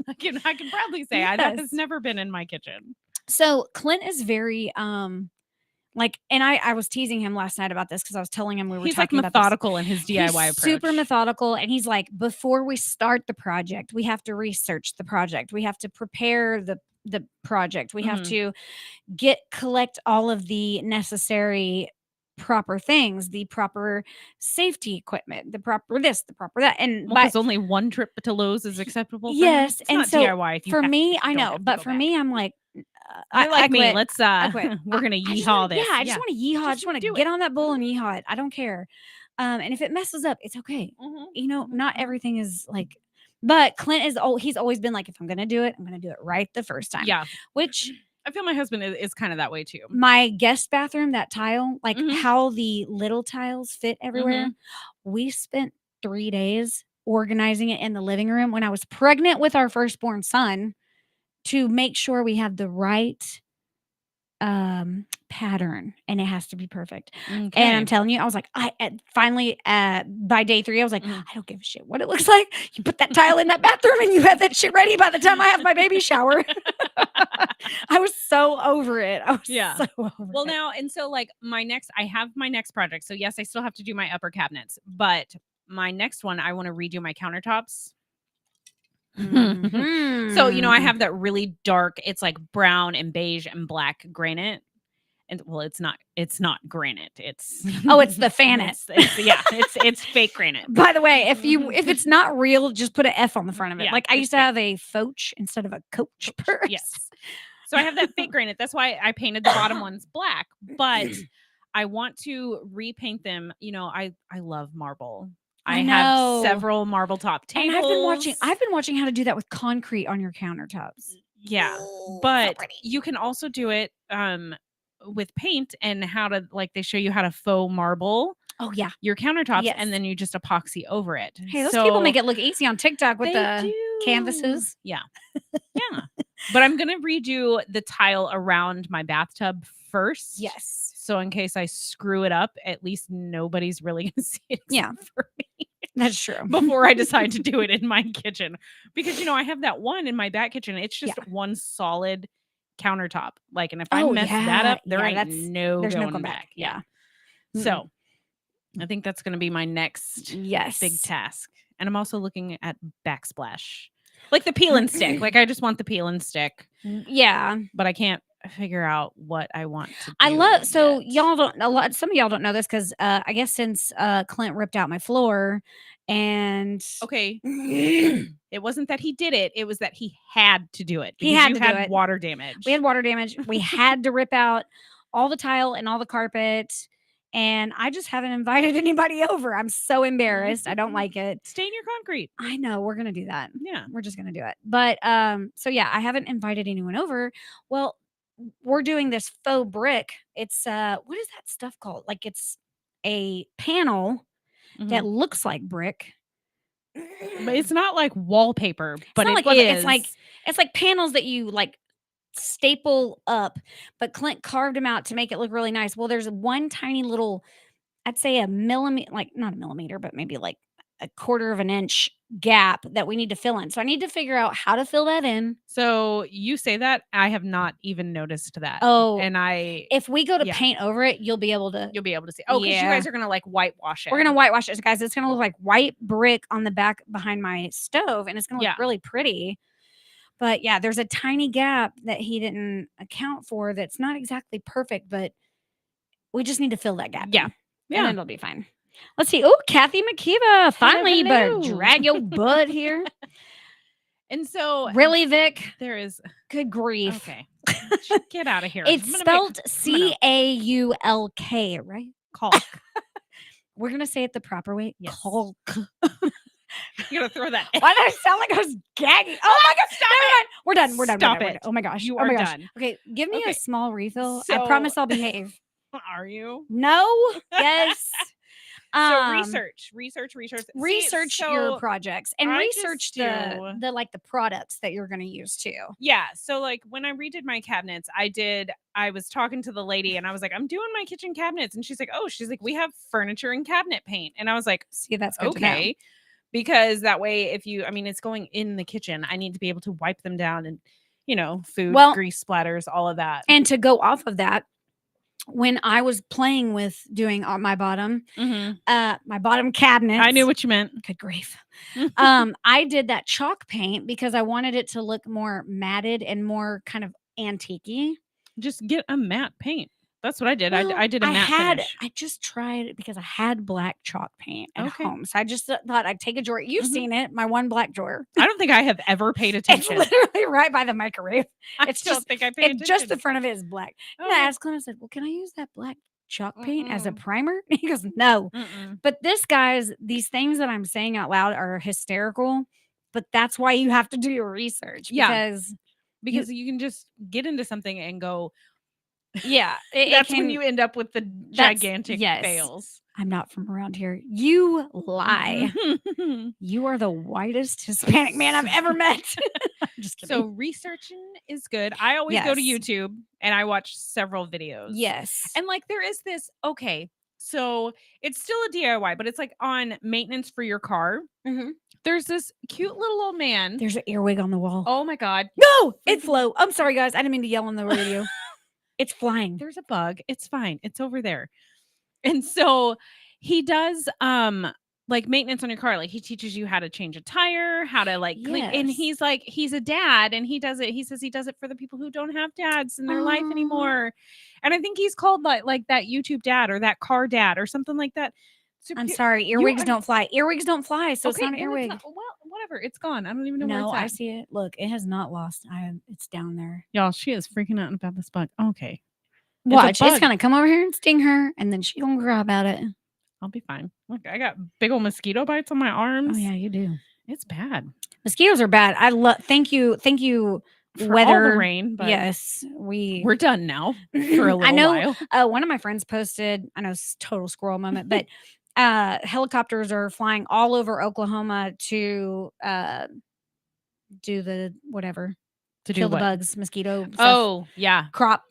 I can proudly say that has Yes. never been in my kitchen. So Clint is very like, and I was teasing him last night about this because I was telling him we were He's like talking about this. methodical in his DIY He's approach. super methodical, and he's like, before we start the project, we have to research the project, we have to prepare the project, we have Mhm. to collect all of the necessary proper things, the proper safety equipment, the proper this, the proper that, and Well, 'cause only one trip to Lowe's is acceptable. For him. yes, It's and not so DIY. If you for have me, to, I you don't know, have to but go for back. me, I'm like, I like me. quit. Let's quit. we're gonna I just yeehaw wanna- this. Yeah, I just want to yeehaw. I just want to do get it. on that bull and yeehaw it. I don't care. And if it messes up, it's okay. Mhm. Not everything is like But Clint he's always been like, if I'm gonna do it, I'm gonna do it right the first time. Yeah. Which I feel my husband is kind of that way too. my guest bathroom, that tile, like Mhm. how the little tiles fit everywhere. We spent 3 days organizing it in the living room when I was pregnant with our firstborn son to make sure we had the right pattern, and it has to be perfect. And I'm Okay. telling you, I was like, finally by day 3, I was like, Mhm. I don't give a shit what it looks like. You put that tile in that bathroom and you have that shit ready by the time I have my baby shower. I was so over it. I was Yeah. so over Well, it. now, and so like I have my next project. So yes, I still have to do my upper cabinets, but my next one, I want to redo my countertops. So, I have that really dark, it's like brown and beige and black granite. And well, it's not granite. It's it's the Fanet. It's fake granite. By the way, if it's not real, just put an F on the front of it. Yeah, Like I it's used to have a Foch instead of a Coach purse. Yes. So I have that fake granite. That's why I painted the bottom ones black. But I want to repaint them. I love marble. I have several marble top tables. And I've been watching how to do that with concrete on your countertops. Yeah. But you can also do it with paint, and how to, like, they show you how to faux marble Oh yeah, your countertops, Yes. and then you just epoxy over it. Hey, those people make it look easy on TikTok with They the do. canvases. Yeah. Yeah. But I'm going to redo the tile around my bathtub first. Yes. So in case I screw it up, at least nobody's really going to see it except for me. That's true. Before I decide to do it in my kitchen. Because, I have that one in my back kitchen. It's just one solid countertop. Like, and if I mess that up, there's no going back. Yeah. So I think that's going to be my next big task. And I'm also looking at backsplash. Like the peel and stick. Like, I just want the peel and stick. Yeah. But I can't figure out what I want to do. I love y'all don't some of y'all don't know this because I guess since Clint ripped out my floor and okay. It wasn't that he did it, it was that he had to do it. Because you had water damage. We had water damage. We had to rip out all the tile and all the carpet. And I just haven't invited anybody over. I'm so embarrassed. I don't like it. Stain your concrete. I know. We're going to do that. Yeah. We're just going to do it. But so yeah, I haven't invited anyone over. Well, we're doing this faux brick. It's what is that stuff called? Like it's a panel that looks like brick. But it's not like wallpaper, but it's like panels that you like staple up, but Clint carved them out to make it look really nice. Well, there's one tiny little, I'd say a millimeter, like not a millimeter, but maybe like a quarter of an inch gap that we need to fill in. So I need to figure out how to fill that in. So you say that, I have not even noticed that. Oh, and if we go to paint over it, you'll be able to see. Oh, because you guys are gonna like whitewash it. We're gonna whitewash it, guys. It's gonna look like white brick on the back behind my stove, and it's gonna look really pretty. But yeah, there's a tiny gap that he didn't account for that's not exactly perfect, but we just need to fill that gap. Yeah. And then it'll be fine. Let's see. Oh, Kathy McKeeva. Finally, you better drag your butt here. And so really, Vic? There is good grief. Okay. Get out of here. It's spelled C-A-U-L-K, right? Caulk. We're gonna say it the proper way. Yes. Caulk. You're gonna throw that. Why did I sound like I was gagging? Oh my god! Stop it! We're done. We're done. Stop we're it! Done. Oh my gosh! You oh are my gosh. done. Okay, give me a small refill. So, I promise I'll behave. Are you? No. Yes. So research your projects and research the the products that you're going to use too. Yeah. So like when I redid my cabinets, I was talking to the lady and I was like, I'm doing my kitchen cabinets. And she's like, we have furniture and cabinet paint. And I was like, see, that's good okay. To know. Because that way, it's going in the kitchen. I need to be able to wipe them down and, food, grease splatters, all of that. And to go off of that, when I was playing with doing my bottom cabinets, I knew what you meant. Good grief. I did that chalk paint because I wanted it to look more matted and more kind of antique-y. Just get a matte paint. That's what I did. Well, I did a matte finish. I just tried it because I had black chalk paint at home. So I just thought I'd take a drawer. You've seen it, my one black drawer. I don't think I have ever paid attention. It's literally right by the microwave. I don't think I paid attention. Just the front of it is black. And I asked Clint, I said, well, can I use that black chalk paint as a primer? And he goes, no. But these things that I'm saying out loud are hysterical. but that's why you have to do your research. Yeah. Because you can just get into something and go, yeah, that's when you end up with the gigantic yes. fails. I'm not from around here. You lie. You are the whitest Hispanic man I've ever met. Just kidding. So researching is good. I always go to Yes. YouTube and I watch several videos. Yes. And like there is this, okay, so it's still a DIY, but it's like on maintenance for your car. Mhm. There's this cute little old man. There's an earwig on the wall. Oh my God. No, it flew. I'm sorry, guys. I didn't mean to yell on the radio. It's flying. There's a bug. It's fine. It's over there. And so he does like maintenance on your car. Like he teaches you how to change a tire, how to like clean. And Yes. he's like, he's a dad and he does it. He says he does it for the people who don't have dads in their life anymore. And I think he's called like that YouTube dad or that car dad or something like that. So I'm sorry. Earwigs don't fly. Earwigs don't fly. So it's not an then earwig. well, whatever. It's gone. I don't even know where No, it's at. I see it. Look, it has not lost. It's down there. Y'all, she is freaking out about this bug. Okay. Watch. a It's bug. gonna come over here and sting her, and then she gonna cry about it. I'll be fine. Look, I got big old mosquito bites on my arms. Oh yeah, you do. It's bad. Mosquitoes are bad. I love. Thank you. For Weather. all the rain, but Yes, we're done now for a little I know. while. One of my friends posted. I know it's total squirrel moment, but helicopters are flying all over Oklahoma to do the whatever To kill do the what? bugs, mosquito. Stuff, Oh, yeah. crop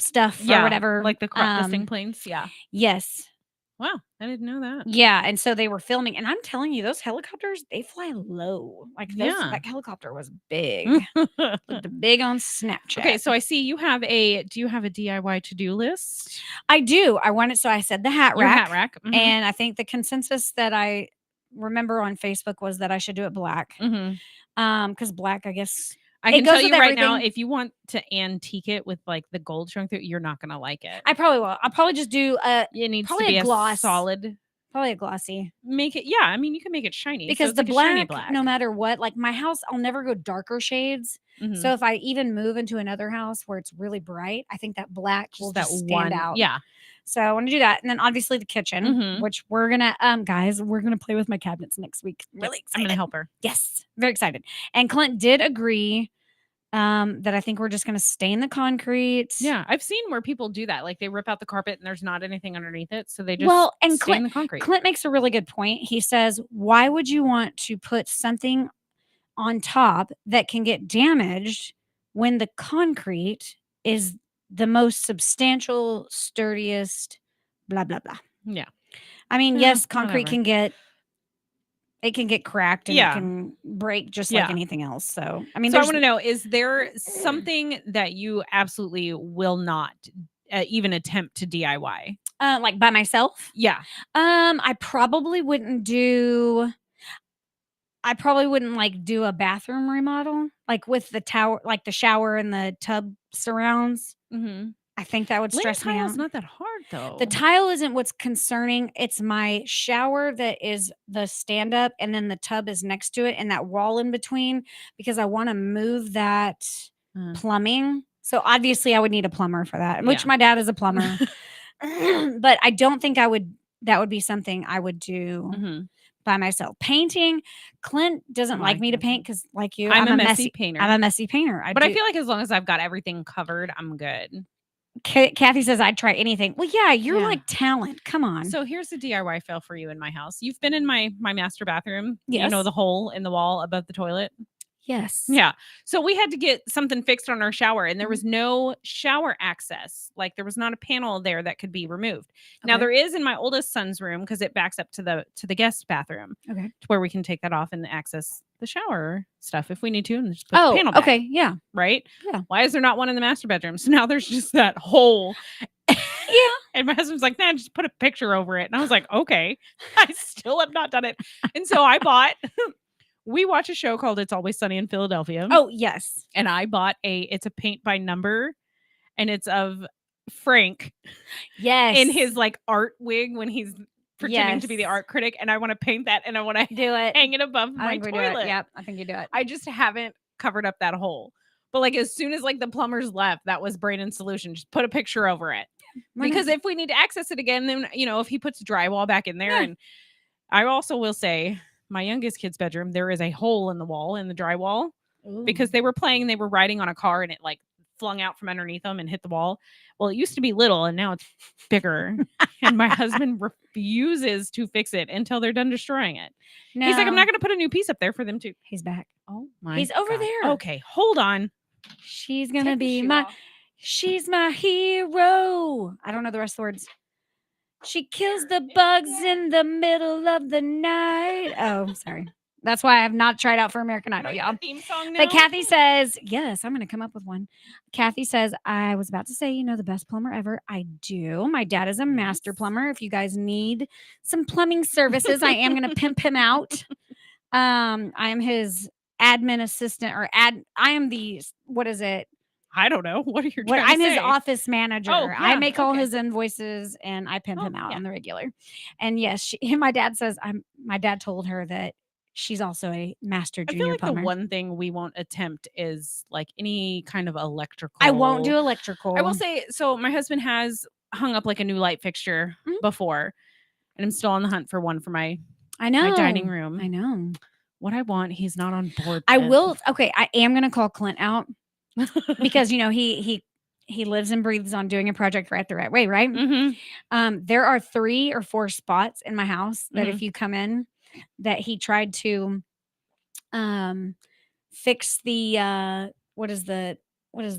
stuff or whatever. Like the sting planes. Yeah. Yes. Wow. I didn't know that. Yeah, and so they were filming, and I'm telling you, those helicopters, they fly low. Like Yeah. that helicopter was big. Looked big on Snapchat. Okay, so I see you have do you have a DIY to-do list? I do. I wanted, so I said the hat Your rack. hat rack. Mhm. And I think the consensus that I remember on Facebook was that I should do it black. Mhm. Because black, I guess. I it can goes tell you with right now, everything. if you want to antique it with like the gold showing through, you're not gonna like it. I probably will. I'll probably just do It needs probably to be a gloss. solid. probably a glossy. Make it, yeah. I mean, you can make it shiny Because so the it's like a shiny black, no matter what, like my house, I'll never go darker shades. Mhm. So if I even move into another house where it's really bright, I think that black will that just stand out. yeah. So I want to do that. And then obviously the kitchen, Mhm. which we're gonna guys, we're gonna play with my cabinets next week. Really I'm excited. gonna help her. Yes, very excited. And Clint did agree that I think we're just gonna stain the concrete. Yeah, I've seen where people do that. Like they rip out the carpet and there's not anything underneath it, so they just Well, and stain the concrete. Clint makes a really good point. He says, why would you want to put something on top that can get damaged when the concrete is the most substantial, sturdiest, blah, blah, blah. Yeah. I mean, Yeah, yes, concrete whatever. can get cracked and Yeah. it can break just Yeah. like anything else. So, I mean, So I there's want to know: is there something that you absolutely will not even attempt to DIY? like by myself. Yeah. I probably wouldn't do like do a bathroom remodel, like with the tower, like the shower and the tub surrounds. Mm-hmm. I think that would stress me out. It's not that hard though. The tile isn't what's concerning. It's my shower that is the stand up, and then the tub is next to it, and that wall in between, because I want to move that plumbing. So obviously, I would need a plumber for that, which Yeah. my dad is a plumber. But I don't think that would be something I would do Mm-hmm. by myself. Painting, Clint doesn't like me to paint because, like you, I'm a messy painter. I'm a messy painter. But I feel like as long as I've got everything covered, I'm good. Kathy says I'd try anything. Well, yeah, you're Yeah. like talent. Come on. So here's the DIY fail for you in my house. You've been in my master bathroom. You Yes. know the hole in the wall above the toilet. Yes. Yeah. So we had to get something fixed on our shower, and there Mm-hmm. was no shower access. Like there was not a panel there that could be removed. Now Okay. there is in my oldest son's room because it backs up to the guest bathroom. Okay. To where we can take that off and access the shower stuff if we need to, and just put the panel back. okay. Yeah. Right? Yeah. Why is there not one in the master bedroom? So now there's just that hole. Yeah. And my husband's like, nah, just put a picture over it. And I was like, okay. I still have not done it. And so I bought, we watch a show called It's Always Sunny in Philadelphia. Oh, yes. And I bought it's a paint by number, and it's of Frank Yes. in his like art wig when he's pretending to be the Yes. art critic. And I want to paint that, and I want to do it. hang it above I my think we do toilet. it. Yep. I think you do it. I just haven't covered up that hole. But like as soon as like the plumbers left, that was Braden's solution. Just put a picture over it. Because if we need to access it again, then if he puts drywall back in there, Yeah. and I also will say my youngest kid's bedroom, there is a hole in the wall, in the drywall, because they were playing, they were riding on a car and it like flung out from underneath them and hit the wall. Well, it used to be little and now it's bigger. And my husband refuses to fix it until they're done destroying it. No. He's like, I'm not going to put a new piece up there for them to. He's back. Oh my He's over God. there. Okay, hold on. She's gonna Take the be shoe my. off. She's my hero. I don't know the rest of the words. She kills the bugs in the middle of the night. Oh, sorry. That's why I have not tried out for American Idol, y'all. Theme song now? But Kathy says, yes, I'm going to come up with one. Kathy says, I was about to say, the best plumber ever. I do. My dad is a master plumber. If you guys need some plumbing services, I am going to pimp him out. I am his admin assistant I am the, what is it? I don't know. What are you trying I'm to his say? office manager. Oh, I yeah, make all okay. his invoices and I pimp him out yeah. on the regular. And yes, my dad says my dad told her that she's also a master I junior feel like plumber. the one thing we won't attempt is like any kind of electrical. I won't do electrical. I will say, so my husband has hung up like a new light fixture before, and I'm still on the hunt for one for my dining room. I know. What I want, he's not on board. I with. will. Okay, I am going to call Clint out because he lives and breathes on doing a project right the right way, right? Mm-hmm. There are 3 or 4 spots in my house that Mhm. if you come in, that he tried to fix the what is the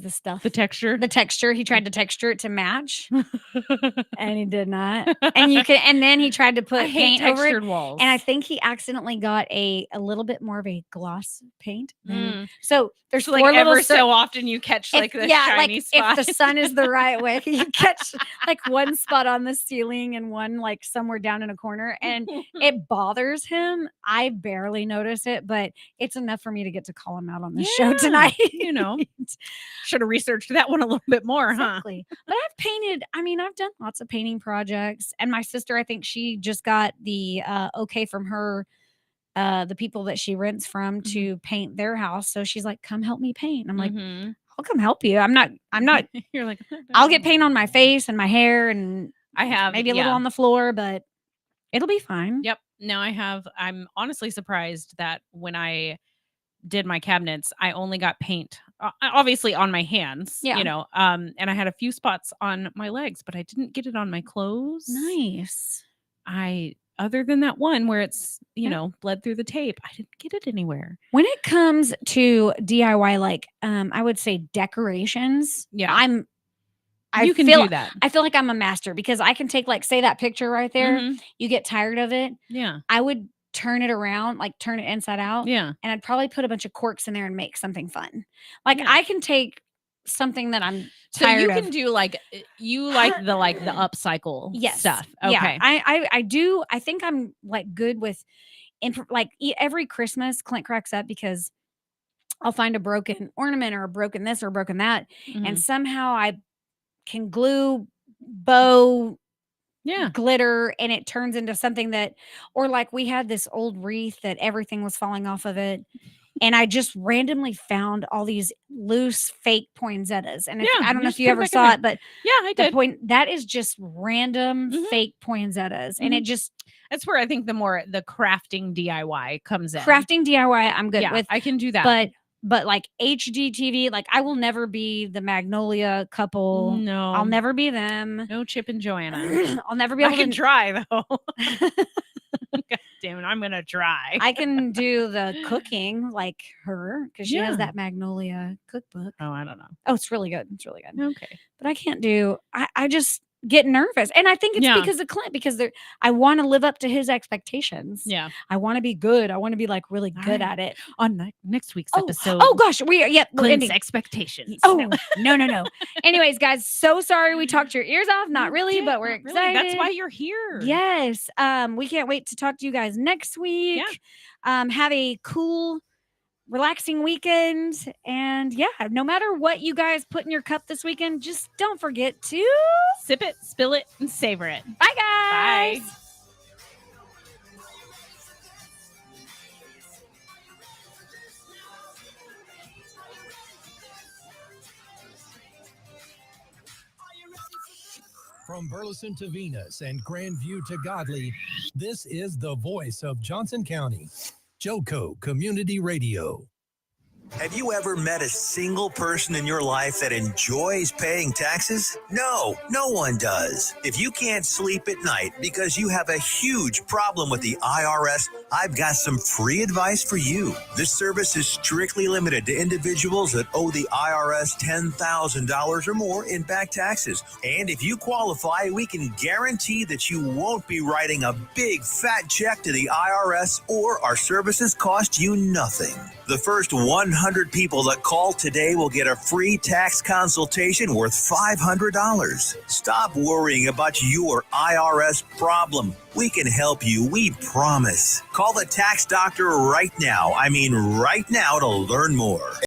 stuff? The texture. The texture. He tried to texture it to match. And he did not. And then he tried to put I hate paint over it. textured walls. And I think he accidentally got a little bit more of a gloss paint. Mm. So there's So 4 like little ever so often you catch like the shiny spot. if the sun is the right way, you catch like one spot on the ceiling and one like somewhere down in a corner, and it bothers him. I barely notice it, but it's enough for me to get to call him out on the show tonight. Should have researched that one a little bit more, Exactly. But I've painted, I've done lots of painting projects. And my sister, I think she just got the okay from her, the people that she rents from to paint their house. So she's like, come help me paint. And I'm like, I'll come help you. I'm not, You're like, I'll get paint on my face and my hair and I have maybe a little on the floor, but it'll be fine. Yep. No, I'm honestly surprised that when I did my cabinets, I only got paint obviously on my hands, and I had a few spots on my legs, but I didn't get it on my clothes. Nice. Other than that one where it's, bled through the tape, I didn't get it anywhere. When it comes to DIY, like, I would say decorations. Yeah. You can do that. I feel like I'm a master because I can take, like, say that picture right there. You get tired of it. Yeah. I would turn it around, like turn it inside out. Yeah. And I'd probably put a bunch of corks in there and make something fun. Like I can take something that I'm tired so you of. can do like the upcycle stuff. Okay. Yeah. I do. I think I'm like good with every Christmas Clint cracks up because I'll find a broken ornament or a broken this or a broken that. And somehow I can glue, bow, glitter, and it turns into something that, or like we had this old wreath that everything was falling off of it. And I just randomly found all these loose fake poinsettias. And I don't know if you ever saw it, but I did. That is just random fake poinsettias. And it just, that's where I think the crafting DIY comes in. Crafting DIY, I'm good with. I can do that. But like HGTV, like I will never be the Magnolia couple. No, I'll never be them. No Chip and Joanna. I'll never be able to. I can try though. God damn it, I'm gonna try. I can do the cooking like her because she has that Magnolia cookbook. Oh, I don't know. Oh, it's really good. It's really good. Okay, but I can't do. I just get nervous, and I think it's because of Clint because I want to live up to his expectations. Yeah, I want to be good. I want to be like really good at it. On next week's episode. Oh gosh, we're Clint's ending expectations. Oh no. Anyways, guys, so sorry we talked your ears off. Not really, but we're excited. That's why you're here. Yes. We can't wait to talk to you guys next week. Have a cool, relaxing weekend. And no matter what you guys put in your cup this weekend, just don't forget to sip it, spill it, and savor it. Bye, guys. Bye. From Burleson to Venus and Grandview to Godley, this is the voice of Johnson County, Joco Community Radio. Have you ever met a single person in your life that enjoys paying taxes? No one does. If you can't sleep at night because you have a huge problem with the IRS, I've got some free advice for you. This service is strictly limited to individuals that owe the IRS $10,000 or more in back taxes. And if you qualify, we can guarantee that you won't be writing a big fat check to the IRS, or our services cost you nothing. The first 100 people that call today will get a free tax consultation worth $500. Stop worrying about your IRS problem. We can help you, we promise. Call the tax doctor right now. I mean right now, to learn more.